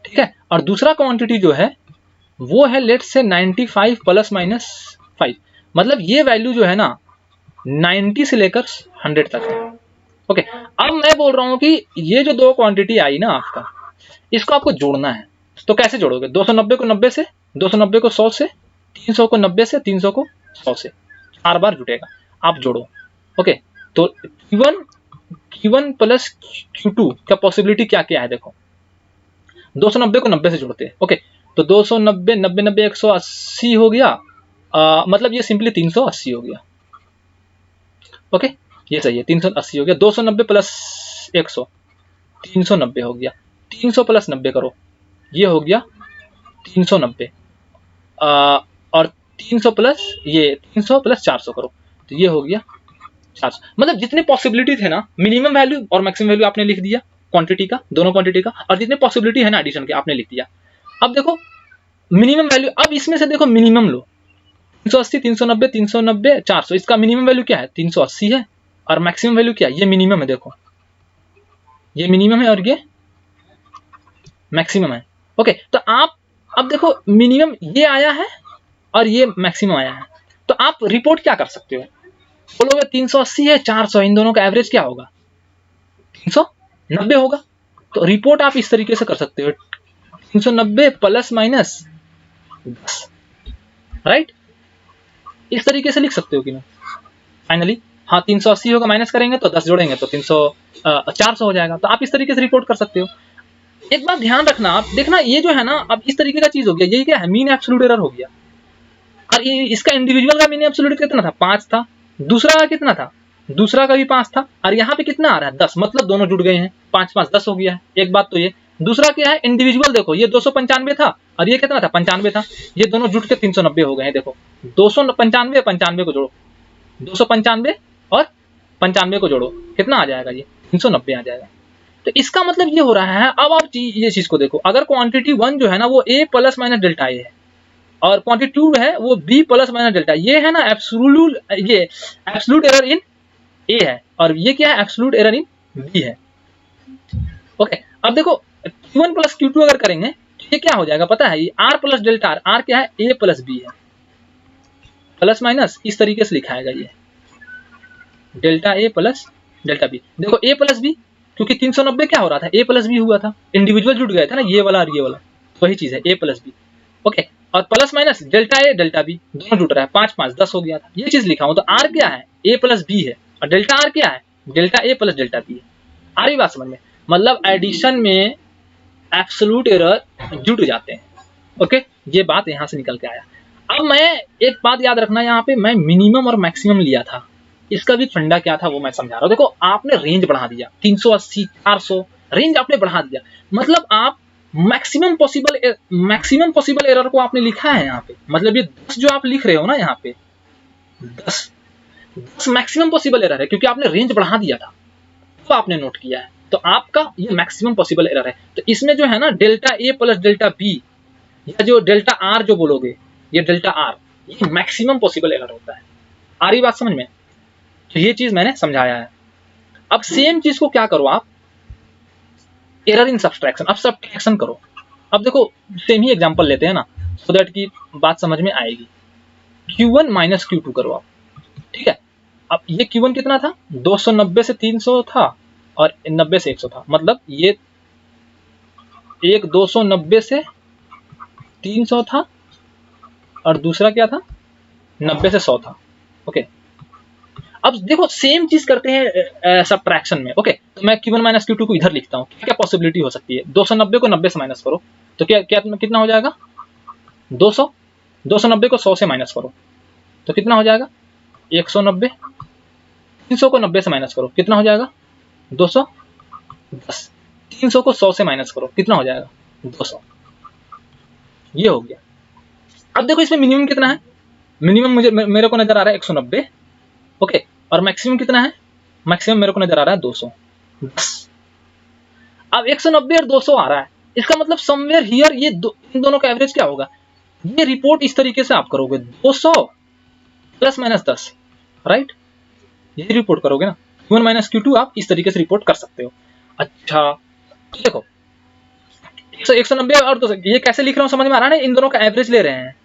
ठीक है। और दूसरा क्वांटिटी जो है वो है लेट से 95 प्लस माइनस 5, मतलब ये वैल्यू जो है ना 90 से लेकर 100 तक है। ओके, अब मैं बोल रहा हूं कि ये जो दो क्वांटिटी आई ना आपका, इसको आपको जोड़ना है। तो कैसे जोड़ोगे, 290 को 90 से, 290 को 100 से, 300 को 90 से, 300 को 100 से, 4 बार जुटेगा, आप जोड़ो। ओके, तो Q1 प्लस Q2 का पॉसिबिलिटी क्या क्या है, देखो 290 को 90 से जोड़ते हैं। ओके, तो 290 90 90 180 हो गया, मतलब ये सिंपली 380 हो गया। ओके, ये सही है, 380 हो गया। 290 प्लस 100 390 हो गया, 300 प्लस 90 करो, ये हो गया 390, और 300 प्लस 400 करो, तो ये हो गया 400। मतलब जितने पॉसिबिलिटी थे ना, मिनिमम वैल्यू और मैक्सिमम वैल्यू आपने लिख दिया, क्वांटिटी का, दोनों क्वांटिटी का, और जितने पॉसिबिलिटी है ना एडिशन के आपने लिख दिया। अब देखो मिनिमम वैल्यू, अब इसमें से देखो मिनिमम लो, 380, 390, 390, 400, इसका मिनिमम वैल्यू क्या है 380 है, और मैक्सिमम वैल्यू क्या है, ये मिनिमम है, देखो ये मिनिमम है और ये मैक्सिमम है। ओके, तो आप अब देखो मिनिमम ये आया है और ये मैक्सिमम आया है, तो आप रिपोर्ट क्या कर सकते हो, बोलोगे 380 है 400, इन दोनों का एवरेज क्या होगा 390 होगा। तो रिपोर्ट आप इस तरीके से कर सकते हो 390 प्लस माइनस 10, राइट, इस तरीके से लिख सकते हो कि नहीं फाइनली। हाँ 380 होगा, माइनस करेंगे तो 10 जोड़ेंगे तो 400 हो जाएगा। तो आप इस तरीके से रिपोर्ट कर सकते हो। एक बात ध्यान रखना, आप देखना ये जो है ना, अब इस तरीके का चीज हो गया, यही क्या है मीन एब्सोल्यूट एरर हो गया। और ये इसका इंडिविजुअल का मीन एब्सोल्यूट कितना था 5 था, दूसरा का कितना था, दूसरा का भी 5 था, और यहाँ पे कितना आ रहा है 10, मतलब दोनों जुड़ गए हैं, 5 5 10 हो गया है। एक बात तो ये, दूसरा क्या है इंडिविजुअल, देखो ये 295 था और ये कितना था 95 था, ये दोनों जुट के 390 हो गए हैं। देखो 295 95 को जोड़ो, 295 और 95 को जोड़ो, कितना आ जाएगा ये 390 आ जाएगा। तो इसका मतलब ये हो रहा है, अब आप ये चीज को देखो, अगर क्वांटिटी 1 जो है ना वो a plus minus delta A है, और क्वांटिटी 2 है वो b प्लस माइनस डेल्टा ये है ना, एब्सोल्यूट एरर इन ए है, और ये क्या है एब्सोल्यूट एरर इन b है। ओके, अब देखो q1 प्लस q2 अगर करेंगे तो ये क्या हो जाएगा पता है, ये r प्लस डेल्टा r क्या है a प्लस b है, प्लस माइनस इस तरीके से लिखाएगा ये delta A plus delta B. देखो a प्लस बी, क्योंकि 390 क्या हो रहा था a प्लस बी हुआ था, इंडिविजुअल जुड़ गया था ना, ये वाला और ये वाला, वही चीज है a प्लस बी। ओके, और plus minus delta A delta B दोनों जुड़ रहा है, 5 5 10 हो गया था, ये चीज लिखा हूं। तो r क्या है a प्लस बी है, और डेल्टा r क्या है डेल्टा ए प्लस डेल्टा बी है। आ रही बात समझ में, मतलब एडिशन में एब्सोल्यूट एरर जुड़ जाते हैं। ओके, ये बात यहां से निकल के आया। अब मैं एक बात याद रखना, यहाँ पे मैं मिनिमम और मैक्सिमम लिया था, इसका भी फंडा क्या था वो मैं समझा रहा हूँ। देखो आपने रेंज बढ़ा दिया 380 400, रेंज आपने बढ़ा दिया, मतलब आप मैक्सिमम पॉसिबल एरर को आपने लिखा है यहाँ पे, मतलब ये 10 जो आप लिख रहे हो ना यहाँ पे 10 मैक्सिमम पॉसिबल एरर है, क्योंकि आपने रेंज बढ़ा दिया था तो आपने नोट किया है, तो आपका ये मैक्सिमम पॉसिबल एरर है। तो इसमें जो है ना delta A plus delta B, या जो डेल्टा आर जो बोलोगे, ये डेल्टा आर, ये मैक्सिमम पॉसिबल एरर होता है। आ रही बात समझ में, तो ये चीज मैंने समझाया है। अब सेम चीज को क्या करो आप, एरर इन सब्सट्रैक्शन, अब सब्ट्रैक्शन करो। अब देखो सेम ही एग्जांपल लेते हैं ना, सो दैट की बात समझ में आएगी। Q1 माइनस Q2 करो आप, ठीक है। अब ये Q1 कितना था 290 से 300 था, और 90 से 100 था, मतलब ये एक 290 से 300 था, और दूसरा क्या था 90 से 100 था। ओके, अब देखो सेम चीज करते हैं सब्ट्रैक्शन में। ओके, तो मैं Q1 माइनस Q2 को इधर लिखता हूँ, क्या पॉसिबिलिटी हो सकती है, 290 को 90 से माइनस करो तो क्या क्या कितना हो जाएगा 200, 290 को 100 से माइनस करो तो कितना हो जाएगा 190, 300 को 90 से माइनस करो कितना हो जाएगा 210, 300 को 100 से माइनस करो कितना हो जाएगा 200। ये हो गया। अब देखो इसमें मिनिमम कितना है, मिनिमम मेरे को नजर आ रहा है 190। ओके, और मैक्सिमम कितना है, मैक्सिमम मेरे को नजर आ रहा है 210। अब 190 और 200 आ रहा है, इसका मतलब समवेयर हियर ये इन दोनों का एवरेज क्या होगा। ये रिपोर्ट इस तरीके से आप करोगे 200 प्लस माइनस 10, राइट, ये रिपोर्ट करोगे ना। Q1 माइनस Q2 आप इस तरीके से रिपोर्ट कर सकते हो। अच्छा तो देखो 190 और 200 ये कैसे लिख रहा हूँ समझ में आ रहा है ना, इन दोनों का एवरेज ले रहे हैं,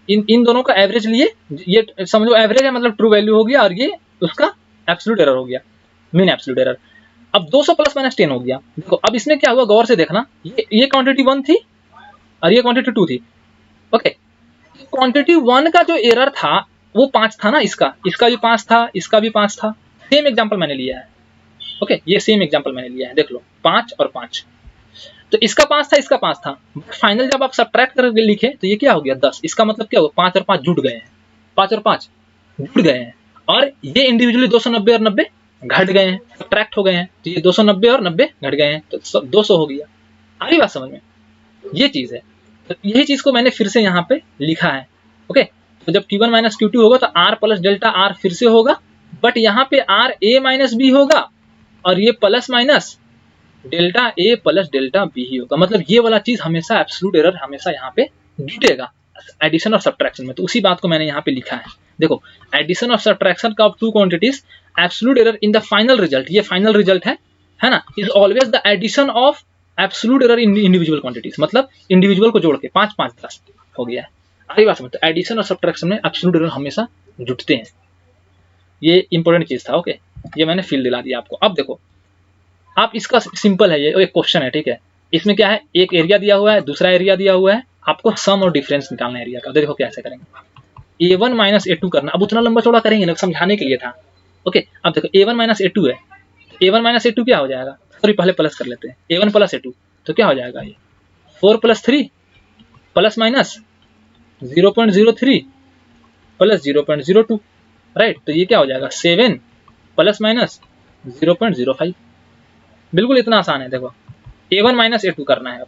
इन दोनों का एवरेज लिए, ये समझो एवरेज है, मतलब ट्रू वैल्यू हो गया, और ये उसका एब्सोल्यूट एरर हो गया, मीन एब्सोल्यूट एरर। अब 200 प्लस माइनस 10 हो गया। देखो अब इसमें क्या हुआ गौर से देखना, ये क्वांटिटी 1 थी और ये क्वांटिटी 2 थी। ओके, क्वांटिटी 1 का जो एरर था वो 5 था ना, इसका भी 5 था, इसका भी 5 था। सेम एग्जांपल मैंने लिया है। ओके, ये सेम एग्जांपल मैंने लिया है, देख लो 5 और 5, तो इसका 5 था, इसका 5 था, फाइनल जब आप सब्ट्रैक्ट करके लिखे तो ये क्या हो गया 10। इसका मतलब क्या हुआ 5 और 5 जुड़ गए हैं, 5 और 5 जुड़ गए हैं, और ये इंडिविजुअली 290 और 90 घट गए हैं, सब्ट्रैक्ट हो गए हैं, तो ये 290 और 90 घट गए हैं तो 200 हो गया। आ रही बात समझ में, ये चीज है। तो यही चीज को मैंने फिर से यहाँ पे लिखा है। ओके, तो जब Q1 माइनस Q2 होगा तो R प्लस डेल्टा R फिर से होगा, बट यहाँ पे R A माइनस B होगा, और ये plus minus delta A plus delta B ही होगा, मतलब ये वाला चीज हमेशा एब्सोल्यूट एरर हमेशा यहाँ पे जुटेगा एडिशन और सब्ट्रैक्शन में। तो उसी बात को मैंने यहाँ पे लिखा है। देखो, एडिशन और सब्ट्रैक्शन का of two quantities, absolute error in the final result, ये फाइनल रिजल्ट है ना, is always the addition of absolute error in individual quantities, मतलब इंडिविजुअल को जोड़ के 5 5 10 हो गया है। आगे बात समझते, एडिशन और सब्ट्रैक्शन में एब्सोल्यूट एरर हमेशा जुटते हैं। ये इंपॉर्टेंट चीज था। ओके, ये मैंने फील दिला दिया आपको। अब देखो, आप इसका सिंपल है, ये एक क्वेश्चन है, ठीक है। इसमें क्या है, एक एरिया दिया हुआ है, दूसरा एरिया दिया हुआ है, आपको सम और डिफरेंस निकालना है एरिया का। देखो कैसे करेंगे, a1 माइनस a2 करना। अब उतना लंबा चौड़ा करेंगे ना, समझाने के लिए था। ओके, अब देखो a1 माइनस a2 है, a1 माइनस a2 क्या हो जाएगा, सॉरी पहले प्लस कर लेते हैं, a1 प्लस a2 तो क्या हो जाएगा, ये 4 plus 3 plus minus 0.03 plus 0.02, right. तो ये क्या हो जाएगा 7 प्लस माइनस 0.05। बिल्कुल इतना आसान है। देखो a1 माइनस a2 करना है।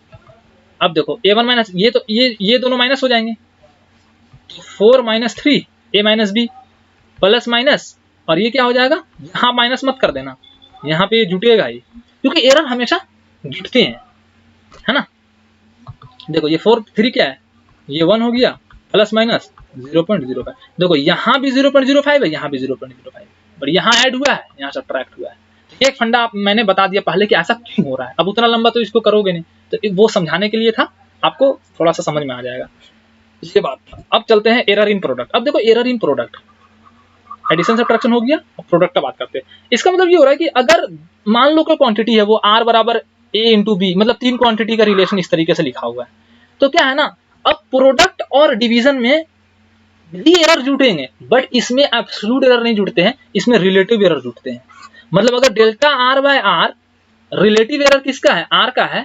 अब देखो a1 माइनस, ये तो ये दोनों माइनस हो जाएंगे, 4 minus 3 a minus B plus minus, और ये क्या हो जाएगा, यहाँ माइनस मत कर देना, यहाँ पे ये जुटेगा ही, क्योंकि एरर हमेशा जुटते हैं, है ना। देखो ये 4 3 क्या है, ये 1 हो गया, प्लस माइनस 0.05। देखो यहाँ भी 0.05 है, यहाँ भी 0.05, पर यहाँ ऐड हुआ है, यहाँ सब्ट्रैक्ट हुआ है। एक फंडा मैंने बता दिया पहले कि ऐसा क्यों हो रहा है। अब उतना लंबा तो इसको करोगे नहीं, तो वो समझाने के लिए था, आपको थोड़ा सा समझ में आ जाएगा। ये बात था। अब चलते हैं एरर इन प्रोडक्ट। अब देखो error in product, addition subtraction हो गया, अब प्रोडक्ट का बात करते हैं। इसका मतलब ये हो रहा है कि अगर मान लो कोई क्वांटिटी है, वो r बराबर a इंटू बी, मतलब 3 क्वांटिटी का रिलेशन इस तरीके से लिखा हुआ है, तो क्या है ना, अब प्रोडक्ट और डिवीजन में भी एरर जुटेंगे, बट इसमें एब्सोल्यूट एरर नहीं जुटते हैं, इसमें रिलेटिव एरर जुटते हैं। मतलब अगर delta R by R, relative error किसका है, आर का है।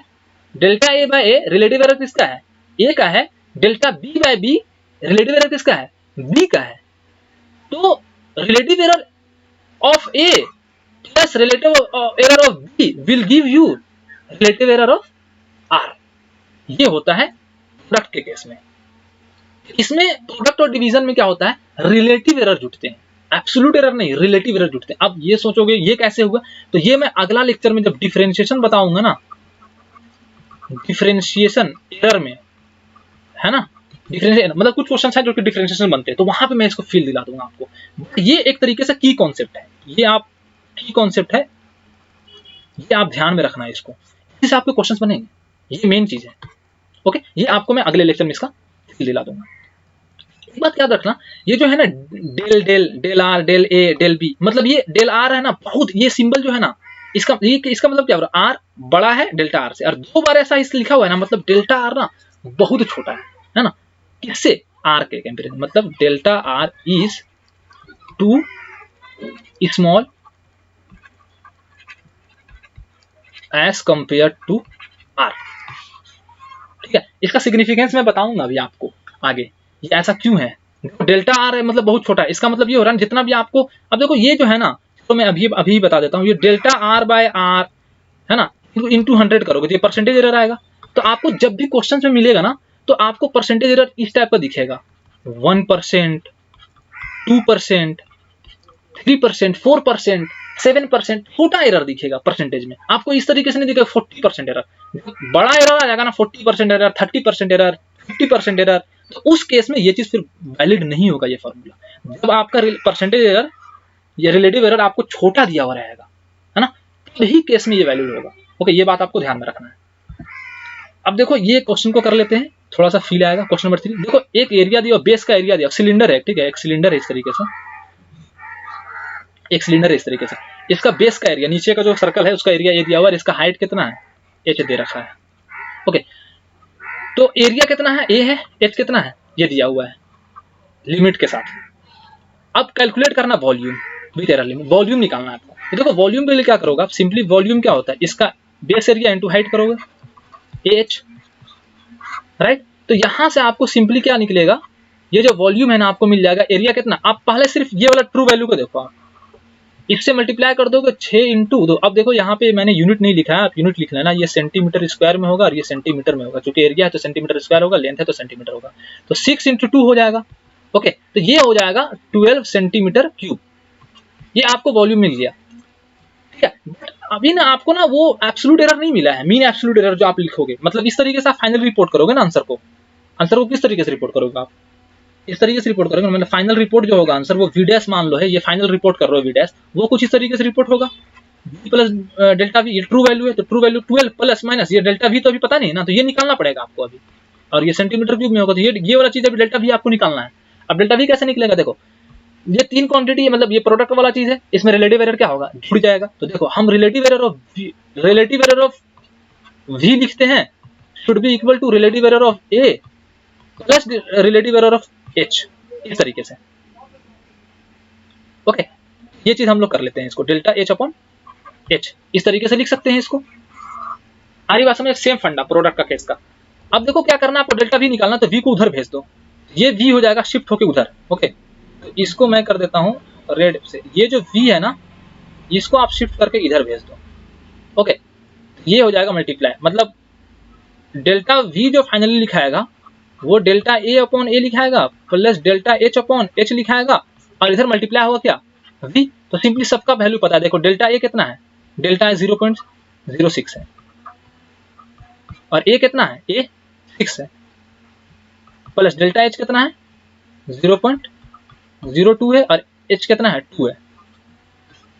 Delta A by A, relative error किसका है, ए का है। Delta B by B, relative error किसका है, बी का है। तो relative error of A plus relative error of B will give you relative error of R. ये होता है प्रोडक्ट के केस में। इसमें प्रोडक्ट और डिवीजन में क्या होता है, रिलेटिव एरर जुटते हैं, एब्सोल्यूट एरर नहीं, रिलेटिव एरर जुटते हैं। अब ये सोचोगे ये कैसे हुआ, तो ये मैं अगला लेक्चर में जब डिफरेंशिएशन बताऊंगा ना, डिफरेंशिएशन एरर में, है ना, डिफरेंशिएशन मतलब कुछ क्वेश्चन है जो कि डिफरेंशिएशन बनते हैं, तो वहां पे मैं इसको फील दिला दूंगा आपको। ये एक तरीके से की कॉन्सेप्ट है, ये आप की कॉन्सेप्ट है, ये आप ध्यान में रखना है इसको, इससे आपके क्वेश्चन बनेंगे, ये मेन चीज है। ओके, ये आपको मैं अगले लेक्चर में इसका फील दिला दूंगा। एक बात याद रखना, ये जो है ना del del del R del A del B, मतलब ये डेल आर है ना, बहुत ये सिंबल जो है ना, इसका मतलब क्या हो रहा है, आर बड़ा है डेल्टा आर से, और 2 बार ऐसा इस लिखा हुआ है ना, मतलब डेल्टा आर ना बहुत छोटा है ना, किससे, आर के कंपेरिजन, मतलब delta R is too small as compare to R. ठीक है, इसका सिग्निफिकेंस मैं बताऊंगा अभी आपको आगे, ये ऐसा क्यों है। डेल्टा आर है मतलब बहुत छोटा है, इसका मतलब ये हो रहा है जितना भी आपको, अब देखो ये जो है ना, तो मैं अभी बता देता हूँ, ये डेल्टा आर बाय आर है ना, इंटू 100 करोगे तो ये परसेंटेज एरर आएगा। तो आपको जब भी क्वेश्चन में मिलेगा ना, तो आपको परसेंटेज एरर इस टाइप का दिखेगा, 1%, 2%, 3%, 4%, 7%, छोटा एरर दिखेगा परसेंटेज में, आपको इस तरीके से नहीं दिखेगा 40% एरर। बड़ा एरर आ जाएगा ना, 40% एरर, 30% एरर, 50% एरर, तो उस केस में ये चीज फिर वैलिड नहीं होगा ये फॉर्मूला। जब आपका परसेंटेज एरर या रिलेटिव एरर आपको छोटा दिया हुआ रहेगा, है ना, यही केस में ये वैलिड होगा। ओके, ये बात आपको ध्यान में रखना है। अब देखो ये क्वेश्चन को कर लेते हैं, थोड़ा सा फील आएगा। क्वेश्चन नंबर 3, देखो एक एरिया दिया, बेस का एरिया दिया, सिलेंडर है, ठीक है, एक सिलेंडर है इस तरीके से, एक सिलेंडर है इस तरीके से, इसका बेस का एरिया, नीचे का जो सर्कल है उसका एरिया ये दिया हुआ है, इसका हाइट कितना है, h दे रखा है। ओके, तो एरिया कितना है, a है, h कितना है, ये दिया हुआ है लिमिट के साथ। अब कैलकुलेट करना volume with error limit, volume निकालना है आपको। तो देखो वॉल्यूम के लिए क्या करोगे आप, सिंपली वॉल्यूम क्या होता है, इसका बेस एरिया इनटू हाइट करोगे, h, राइट। तो यहां से आपको सिंपली क्या निकलेगा, ये जो वॉल्यूम है ना आपको मिल जाएगा, एरिया कितना, आप पहले सिर्फ ये वाला ट्रू वैल्यू को देखो, आप इससे मल्टीप्लाई कर दोगे 6 इंटू 2। अब देखो यहाँ पे मैंने यूनिट नहीं लिखा है, आप यूनिट लिख लेना, ये सेंटीमीटर स्क्वायर में होगा और ये सेंटीमीटर में होगा, क्योंकि एरिया है तो सेंटीमीटर स्क्वायर होगा, लेंथ है तो सेंटीमीटर होगा, तो 6 इंटू 2 हो जाएगा। ओके, तो ये हो जाएगा 12 सेंटीमीटर क्यूब, ये आपको वॉल्यूम मिल गया। ठीक है, अभी ना आपको ना वो एब्सोल्यूट एरर नहीं मिला है, मीन एब्सोल्यूट एरर जो आप लिखोगे, मतलब इस तरीके से आप फाइनल रिपोर्ट करोगे ना आंसर को। आंसर को किस तरीके से रिपोर्ट करोगे आप, इस तरीके से रिपोर्ट करोगे, मतलब फाइनल रिपोर्ट जो होगा आंसर वो वी डैश मान लो है, ये फाइनल रिपोर्ट कर रहे हो वी डैश, वो कुछ इस तरीके से रिपोर्ट होगा। v प्लस डेल्टा वी, ये ट्रू वैल्यू है तो ट्रू वैल्यू 12 प्लस माइनस ये डेल्टा वी तो अभी पता नहीं है ना, तो ये निकालना पड़ेगा आपको अभी, और ये सेंटीमीटर क्यूब में होगा, तो ये वाला चीज अभी डेल्टा वी आपको निकालना है। अब डेल्टा वी कैसे निकलेगा, देखो ये तीन क्वांटिटी है, मतलब ये प्रोडक्ट वाला चीज है, इसमें रिलेटिव एरर क्या होगा, जुड़ जाएगा। तो देखो हम रिलेटिव एरर ऑफ वी लिखते हैं should be equal to relative error of A plus relative error of H, इस तरीके से। ओके, ये चीज हम लोग कर लेते हैं, इसको डेल्टा एच अपॉन एच इस तरीके से लिख सकते हैं इसको। आ रही बात समझ, सेम फंडा प्रोडक्ट का केस का। अब देखो क्या करना है आपको, डेल्टा वी निकालना, तो वी को उधर भेज दो, ये वी हो जाएगा शिफ्ट होके उधर। ओके, तो इसको मैं कर देता हूँ रेड से, ये जो वी है ना इसको आप शिफ्ट करके इधर भेज दो। ओके, ये हो जाएगा मल्टीप्लाई, मतलब डेल्टा वी जो फाइनली लिखाएगा वो डेल्टा ए अपॉन ए लिखाएगा plus delta H upon H लिखाएगा, और इधर मल्टीप्लाई होगा क्या, वी। तो सिंपली सबका वैल्यू पता है, देखो डेल्टा ए कितना है, डेल्टा ए 0.06 है, और ए कितना है, ए 6 है, प्लस डेल्टा एच कितना है 0.02 है, और एच कितना है 2 है,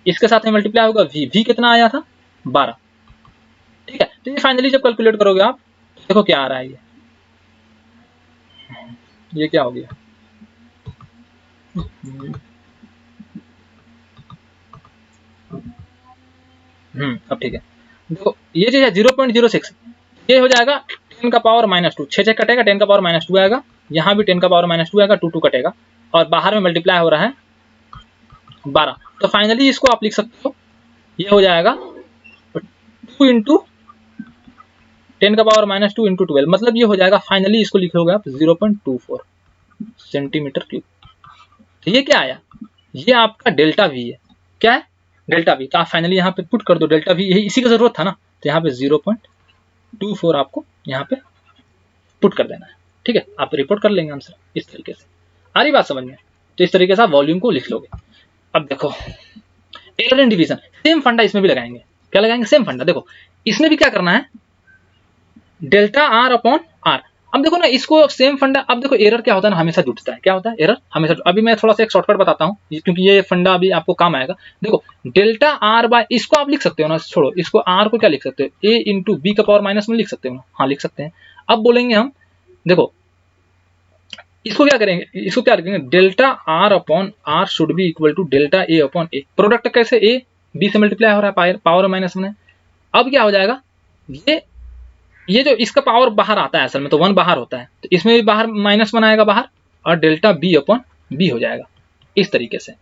इसके साथ में मल्टीप्लाई होगा वी कितना आया था 12। ठीक है, तो ये फाइनली जब कैलकुलेट करोगे आप, देखो क्या आ रहा है, ये क्या हो गया, अब ठीक है। देखो ये चीज है 0.06, ये हो जाएगा 10 का पावर -2, 6 कटेगा 10 का पावर -2 आएगा, यहाँ भी 10 का पावर -2 आएगा, 2 कटेगा, और बाहर में मल्टीप्लाई हो रहा है 12। तो फाइनली इसको आप लिख सकते हो, ये हो जाएगा 2 इंटू 10 का पावर -2 इंटू 12, मतलब ये हो जाएगा फाइनली, इसको लिखोगे आप 0.24 सेंटीमीटर क्यूब। तो ये क्या आया, ये आपका डेल्टा वी है, क्या है डेल्टा वी। तो आप फाइनली यहाँ पे पुट कर दो डेल्टा वी, यही इसी का जरूरत था ना, तो यहाँ पे 0.24 आपको यहाँ पे पुट कर देना है। ठीक है, आप रिपोर्ट कर लेंगे आंसर इस तरीके से। आ रही बात समझ में, तो इस तरीके से आप वॉल्यूम को लिख लोगे। अब देखो एरर एंड डिवीजन, सेम फंडा इसमें भी लगाएंगे, क्या लगाएंगे, सेम फंडा। देखो इसमें भी क्या करना है, डेल्टा आर अपॉन आर। अब देखो ना इसको सेम फंडा, अब देखो एरर क्या होता है ना, हमेशा जुटता है, क्या होता है एरर हमेशा। अभी मैं थोड़ा सा एक शॉर्टकट बताता हूँ, क्योंकि ये फंडा अभी आपको काम आएगा। देखो डेल्टा आर बाय, इसको आप लिख सकते हो ना, छोड़ो इसको, आर को क्या लिख सकते हो, ए इंटू बी का पावर माइनस में लिख सकते हो ना, हाँ लिख सकते हैं। अब बोलेंगे हम, देखो इसको क्या करेंगे, इसको क्या लिखेंगे, delta R upon R should be equal to delta A upon A. Product कैसे, ए बी से मल्टीप्लाई हो रहा है पावर माइनस में। अब क्या हो जाएगा, ये जो इसका पावर बाहर आता है असल में, तो 1 बाहर होता है, तो इसमें भी बाहर -1 आएगा बाहर, और डेल्टा बी अपॉन बी हो जाएगा इस तरीके से।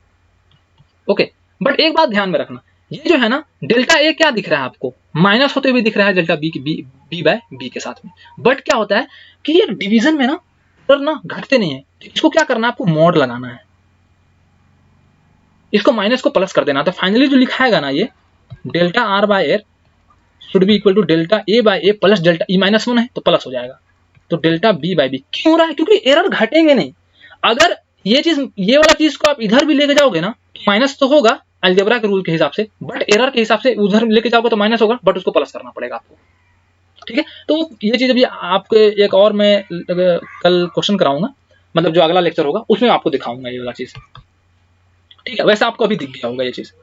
ओके, बट एक बात ध्यान में रखना, ये जो है ना डेल्टा ए क्या दिख रहा है आपको, माइनस होते हुए दिख रहा है डेल्टा बी की, बी बाय बी के साथ में। बट क्या होता है कि ये डिवीजन में ना एरर ना घटते नहीं है, तो इसको क्या करना है, आपको मॉड लगाना है, इसको माइनस को प्लस कर देना। तो फाइनली जो लिखाएगा ना ये delta R by R should be equal to delta A by A plus delta E -1 है तो प्लस हो जाएगा, तो डेल्टा बी बाय बी। क्यों हो रहा है, क्योंकि एरर घटेंगे नहीं। अगर ये चीज, ये वाला चीज को आप इधर भी लेके जाओगे ना, माइनस तो होगा अलजेब्रा के रूल के हिसाब से, बट एरर के हिसाब से उधर लेके जाओगे तो माइनस होगा, बट उसको प्लस करना पड़ेगा आपको। ठीक है, तो ये चीज अभी आपके एक और मैं कल क्वेश्चन कराऊंगा, मतलब जो अगला लेक्चर होगा उसमें आपको दिखाऊंगा ये वाला चीज। ठीक है, वैसे आपको अभी दिख गया होगा ये चीज।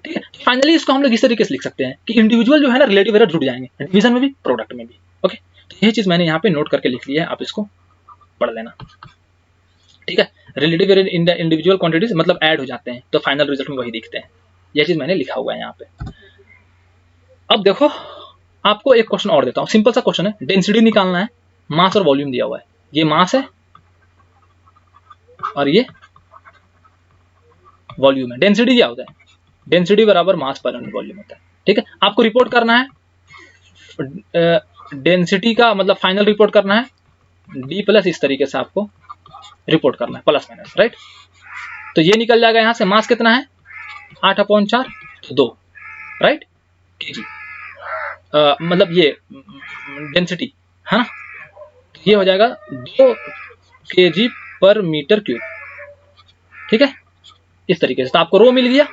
ठीक है, फाइनली इसको हम लोग इस तरीके से लिख सकते हैं कि इंडिविजुअल जो है ना रिलेटिव एरर जुड़ जाएंगे, डिवीजन में भी प्रोडक्ट में भी। ओके, तो ये चीज मैंने यहाँ पे नोट करके लिख लिया है, आप इसको पढ़ लेना। ठीक है, relative error in the individual quantities मतलब ऐड हो जाते हैं, तो फाइनल रिजल्ट में वही दिखते हैं। यह चीज मैंने लिखा हुआ है यहाँ पे। अब देखो आपको एक क्वेश्चन और देता हूँ, सिंपल सा क्वेश्चन है, डेंसिटी निकालना है, मास और वॉल्यूम दिया हुआ है, ये मास है और ये वॉल्यूम है। डेंसिटी क्या होता है, डेंसिटी बराबर मास पर यूनिट वॉल्यूम होता है। ठीक है, आपको रिपोर्ट करना है डेंसिटी का, मतलब फाइनल रिपोर्ट करना है डी प्लस, इस तरीके से आपको रिपोर्ट करना है प्लस माइनस, राइट। तो ये निकल जाएगा यहाँ से, मास कितना है 8/4 तो 2, राइट केजी, मतलब ये डेंसिटी है ना, ये हो जाएगा 2 kg पर मीटर क्यूब। ठीक है, इस तरीके से। तो आपको रो मिल गया,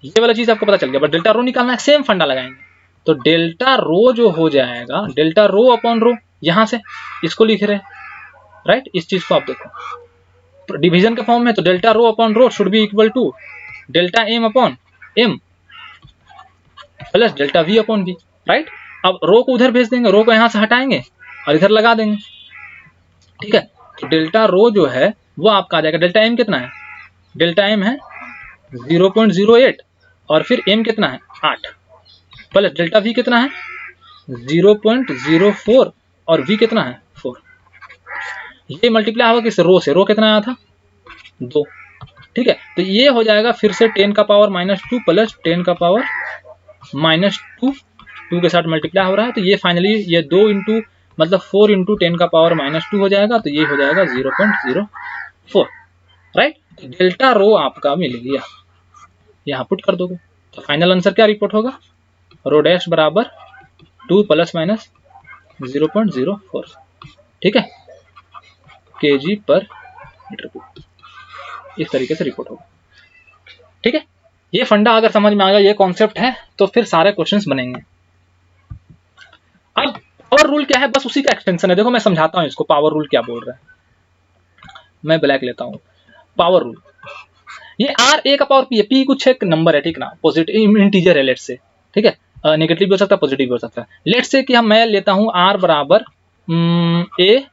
ये वाला चीज आपको पता चल गया। बट डेल्टा रो निकालना है, सेम फंडा लगाएंगे। तो डेल्टा रो जो हो जाएगा, डेल्टा रो अपॉन रो, यहां से इसको लिख रहे हैं, राइट। इस चीज को आप देखो डिवीजन के फॉर्म में, तो delta rho upon rho should be equal to delta M upon M plus delta V upon V, right. अब रो को उधर भेज देंगे, रो को यहां से हटाएंगे और इधर लगा देंगे, ठीक है। तो डेल्टा रो जो है वो आपका आ जाएगा, डेल्टा एम कितना है, डेल्टा एम है 0.08 और फिर एम कितना है 8 प्लस डेल्टा वी कितना है 0.04 और वी कितना है 4। ये मल्टीप्लाई होगा किस रो से, रो कितना आया था 2, ठीक है। तो ये हो जाएगा फिर से 10 का पावर -2 प्लस 10 का पावर -2, 2 के साथ मल्टीप्लाई हो रहा है। तो ये फाइनली ये 2 इंटू मतलब 4 इंटू 10 का पावर -2 हो जाएगा। तो ये हो जाएगा 0.04, राइट। डेल्टा रो आपका मिल गया, यहाँ पुट कर दोगे तो फाइनल आंसर क्या रिपोर्ट होगा, रो डैश बराबर 2 ± 0.04, ठीक है, kg पर मीटर क्यूब। इस तरीके से रिपोर्ट होगा, ठीक है। ये फंडा अगर समझ में आ गया, ये कॉन्सेप्ट है, तो फिर सारे क्वेश्चंस बनेंगे। अब पावर रूल क्या है, बस उसी का एक्सटेंशन है। देखो मैं समझाता हूं इसको, पावर रूल क्या बोल रहा है। मैं ब्लैक लेता हूं, पावर रूल, ये आर ए का पावर पी है, पी कुछ एक नंबर है, ठीक ना, पॉजिटिव इंटीजर है लेट से, ठीक है, नेगेटिव भी हो सकता है पॉजिटिव भी हो सकता है। लेट से कि हम मैं लेता हूं आर बराबर ए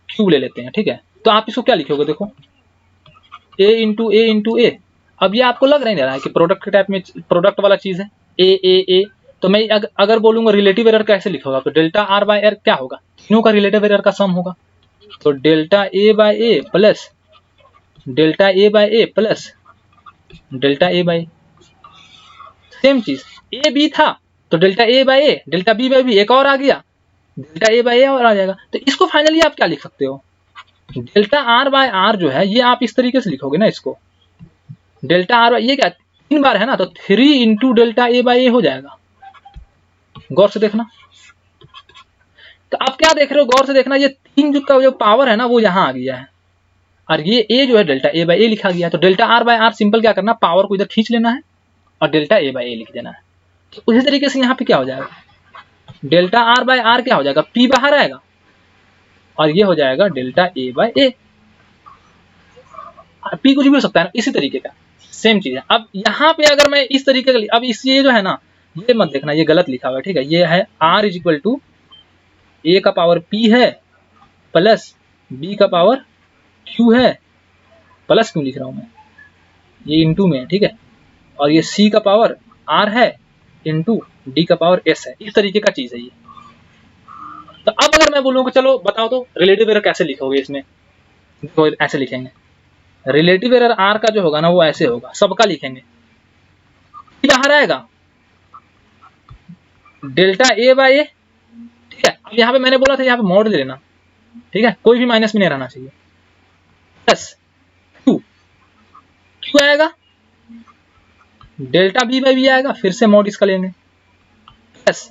क्यूब ले लेते हैं, ठीक है। तो आप इसको क्या लिखोगे, देखो ए इंटू ए। अब ये आपको लग नहीं रहा है कि प्रोडक्ट के टाइप में प्रोडक्ट वाला चीज है, ए। तो मैं अगर बोलूंगा रिलेटिव एरर कैसे लिखोगा, तो डेल्टा आर बाय एर क्या होगा, तीनों का रिलेटिव एरर का सम होगा। तो delta A by A plus delta A by A plus delta A bye, same चीज ए बी था तो delta A by A, delta B by B एक और आ गया, डेल्टा ए बाय ए और आ जाएगा। तो इसको फाइनली आप क्या लिख सकते हो, डेल्टा आर बाय आर जो है ये आप इस तरीके से लिखोगे ना, इसको डेल्टा आर ये क्या 3 बार है ना, तो 3 इंटू डेल्टा ए बाय ए हो जाएगा। गौर से देखना, तो आप क्या देख रहे हो, गौर से देखना, ये 3 का जो पावर है ना वो यहाँ आ गया है, और ये ए जो है डेल्टा ए बाय ए लिखा गया है। तो delta R by R simple क्या करना, पावर को इधर खींच लेना है और डेल्टा ए बाय ए लिख देना है। तो उसी तरीके से यहाँ पे क्या हो जाएगा, डेल्टा आर बाय आर क्या हो जाएगा, पी बाहर आएगा और ये हो जाएगा delta A by A. P कुछ भी हो सकता है ना, इसी तरीके का सेम चीज है। अब यहाँ पे अगर मैं इस तरीके का, अब इस ये जो है ना, ये मत देखना, ये गलत लिखा हुआ है, ठीक है। ये है आर इज इक्वल टू ए का पावर पी है प्लस बी का पावर क्यू है, प्लस क्यों लिख रहा हूं मैं, ये इंटू में है, ठीक है, और ये सी का पावर आर है इंटू डी का पावर एस है, इस तरीके का चीज है ये। तो अब अगर मैं बोलूँ कि चलो बताओ तो रिलेटिव एरर कैसे लिखोगे, इसमें तो ऐसे लिखेंगे, रिलेटिव एरर आर का जो होगा ना वो ऐसे होगा, सबका लिखेंगे, बाहर आएगा डेल्टा ए बाय ए, ठीक है। अब यहाँ पे मैंने बोला था यहाँ पे मॉड ले लेना, ठीक है, कोई भी माइनस में नहीं रहना चाहिए, प्लस क्यू आएगा डेल्टा बी बाय बी आएगा, फिर से मॉड इसका लेंगे, प्लस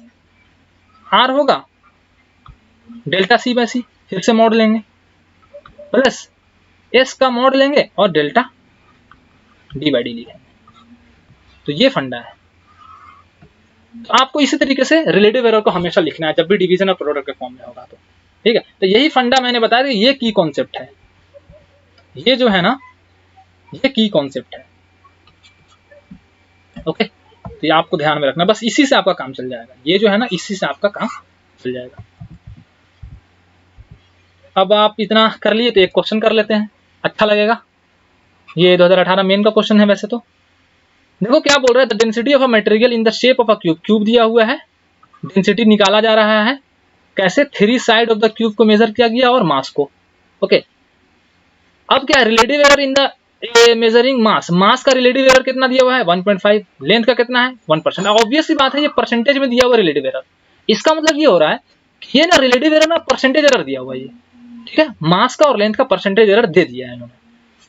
आर होगा डेल्टा सी बाय सी, फिर से मॉड लेंगे, प्लस एस का मॉड लेंगे और डेल्टा डी बाई डी लिखेंगे। तो ये फंडा है। तो आपको इसी तरीके से रिलेटिव एरर को हमेशा लिखना है जब भी डिवीजन और प्रोडक्ट के फॉर्म में होगा, तो ठीक है। तो यही फंडा मैंने बताया कि ये की कॉन्सेप्ट है, ये जो है ना ये की कॉन्सेप्ट है, ओके। तो ये आपको ध्यान में रखना, बस इसी से आपका काम चल जाएगा, ये जो है ना इसी से आपका काम चल जाएगा। अब आप इतना कर लिए तो एक क्वेश्चन कर लेते हैं, अच्छा लगेगा। ये 2018 मेन का क्वेश्चन है वैसे तो। देखो क्या बोल रहा है, the density of a material in the shape of a cube, cube दिया हुआ है, डेंसिटी निकाला जा रहा है, कैसे 3 साइड ऑफ द क्यूब को मेजर किया गया और मास को, ओके। अब क्या relative error in the measuring mass, mass का रिलेटिव एरर कितना दिया हुआ है 1.5, लेंथ का कितना है 1%। ऑब्वियस सी बात है ये परसेंटेज में दिया हुआ रिलेटिव एरर, इसका मतलब ये हो रहा है कि ये ना रिलेटिव एरर ना परसेंटेज एरर दिया हुआ है ये, ठीक है, मास का और लेंथ का परसेंटेज एरर दे दिया है इन्होंने।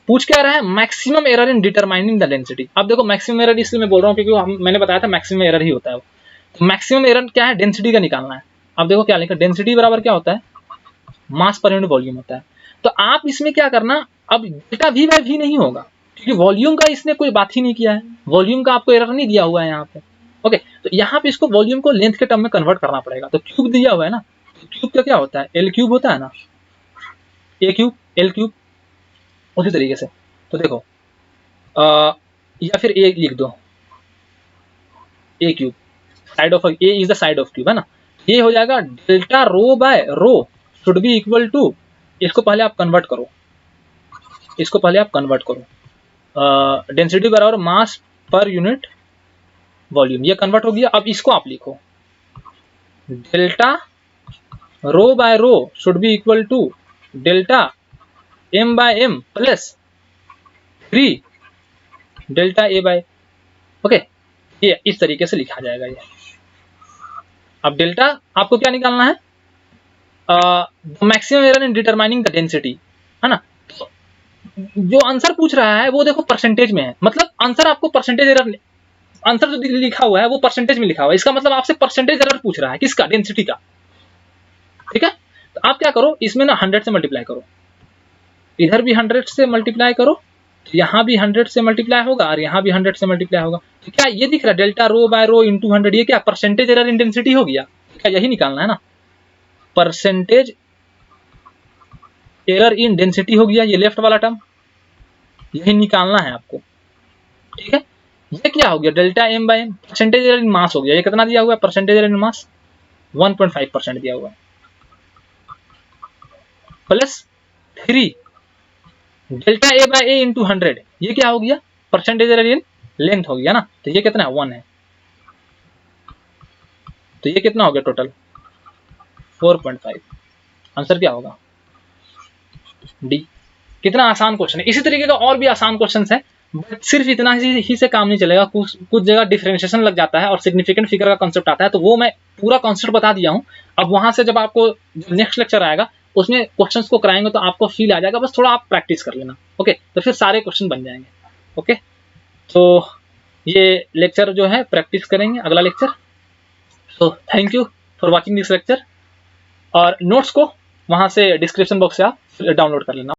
पूछ क्या रहा है, maximum error in determining the density. अब देखो मैक्सिमम एरर इसलिए मैं बोल रहा हूँ क्योंकि मैंने बताया था मैक्सिमम एरर ही होता है वो। तो मैक्सिमम एरर क्या है, डेंसिटी का निकालना है। अब देखो क्या लिखा, डेंसिटी बराबर क्या होता है, मास पर यूनिट वॉल्यूम होता है। तो आप इसमें क्या करना, अब डेल्टा वी बाय वी नहीं होगा, क्योंकि वॉल्यूम का इसने कोई बात ही नहीं किया है, वॉल्यूम का आपको एरर नहीं दिया हुआ है यहाँ पे। ओके, तो यहाँ पे इसको वॉल्यूम को लेंथ के टर्म में कन्वर्ट करना पड़ेगा। तो क्यूब दिया हुआ है ना, तो क्यूब का क्या होता है, एल क्यूब होता है ना, ए क्यूब एल क्यूब, उसी तरीके से। तो देखो या फिर ए लिख दो, A cube, side of A is the side of cube, है ना। ये हो जाएगा delta rho by rho should be equal to, इसको पहले आप कन्वर्ट करो, इसको पहले आप कन्वर्ट करो, डेंसिटी बराबर मास पर यूनिट वॉल्यूम, ये कन्वर्ट हो गया। अब इसको आप लिखो, delta rho by rho should be equal to delta M by M plus 3 delta A by, okay, ये इस तरीके से लिखा जाएगा ये। अब डेल्टा आपको क्या निकालना है, maximum error in determining the density, है ना। तो जो आंसर पूछ रहा है वो देखो परसेंटेज में है, मतलब आंसर आपको परसेंटेज एरर, आंसर जो लिखा हुआ है वो परसेंटेज में लिखा हुआ है, इसका मतलब आपसे परसेंटेज एरर पूछ रहा है, किसका, डेंसिटी का। ठीक है, तो आप क्या करो, इसमें ना 100 से मल्टीप्लाई करो, इधर भी 100 से मल्टीप्लाई करो, तो यहाँ भी 100 से मल्टीप्लाई होगा और यहाँ भी 100 से मल्टीप्लाई होगा। तो क्या ये दिख रहा है, delta rho by rho into 100, ये क्या परसेंटेज एरर इन डेंसिटी हो गया, क्या यही निकालना है ना, परसेंटेज एरर इन डेंसिटी हो गया, ये लेफ्ट वाला टर्म यही निकालना है आपको। ठीक है, ये क्या हो गया, delta M by M, percentage error in mass हो गया, ये कितना दिया हुआ है, परसेंटेज एरर इन मास 1.5% दिया हुआ है, plus 3 delta A by A into 100, ये क्या हो गया, परसेंटेज एरर इन लेंथ हो गया ना, तो ये कितना है, 1 है, तो ये कितना हो गया टोटल 4.5। आंसर क्या होगा, डी। कितना आसान क्वेश्चन है, इसी तरीके का और भी आसान क्वेश्चन है, बट सिर्फ इतना ही से काम नहीं चलेगा, कुछ जगह डिफरेंशिएशन लग जाता है और सिग्निफिकेंट फिगर का कॉन्सेप्ट आता है, तो वो मैं पूरा कॉन्सेप्ट बता दिया हूँ। अब वहां से जब आपको नेक्स्ट लेक्चर आएगा उसमें क्वेश्चंस को कराएंगे तो आपको फील आ जाएगा, बस थोड़ा आप प्रैक्टिस कर लेना। ओके, तो फिर सारे क्वेश्चन बन जाएंगे। ओके, तो ये लेक्चर जो है प्रैक्टिस करेंगे, अगला lecture. So thank you for watching this lecture, और नोट्स को वहां से डिस्क्रिप्शन बॉक्स से आप डाउनलोड कर लेना।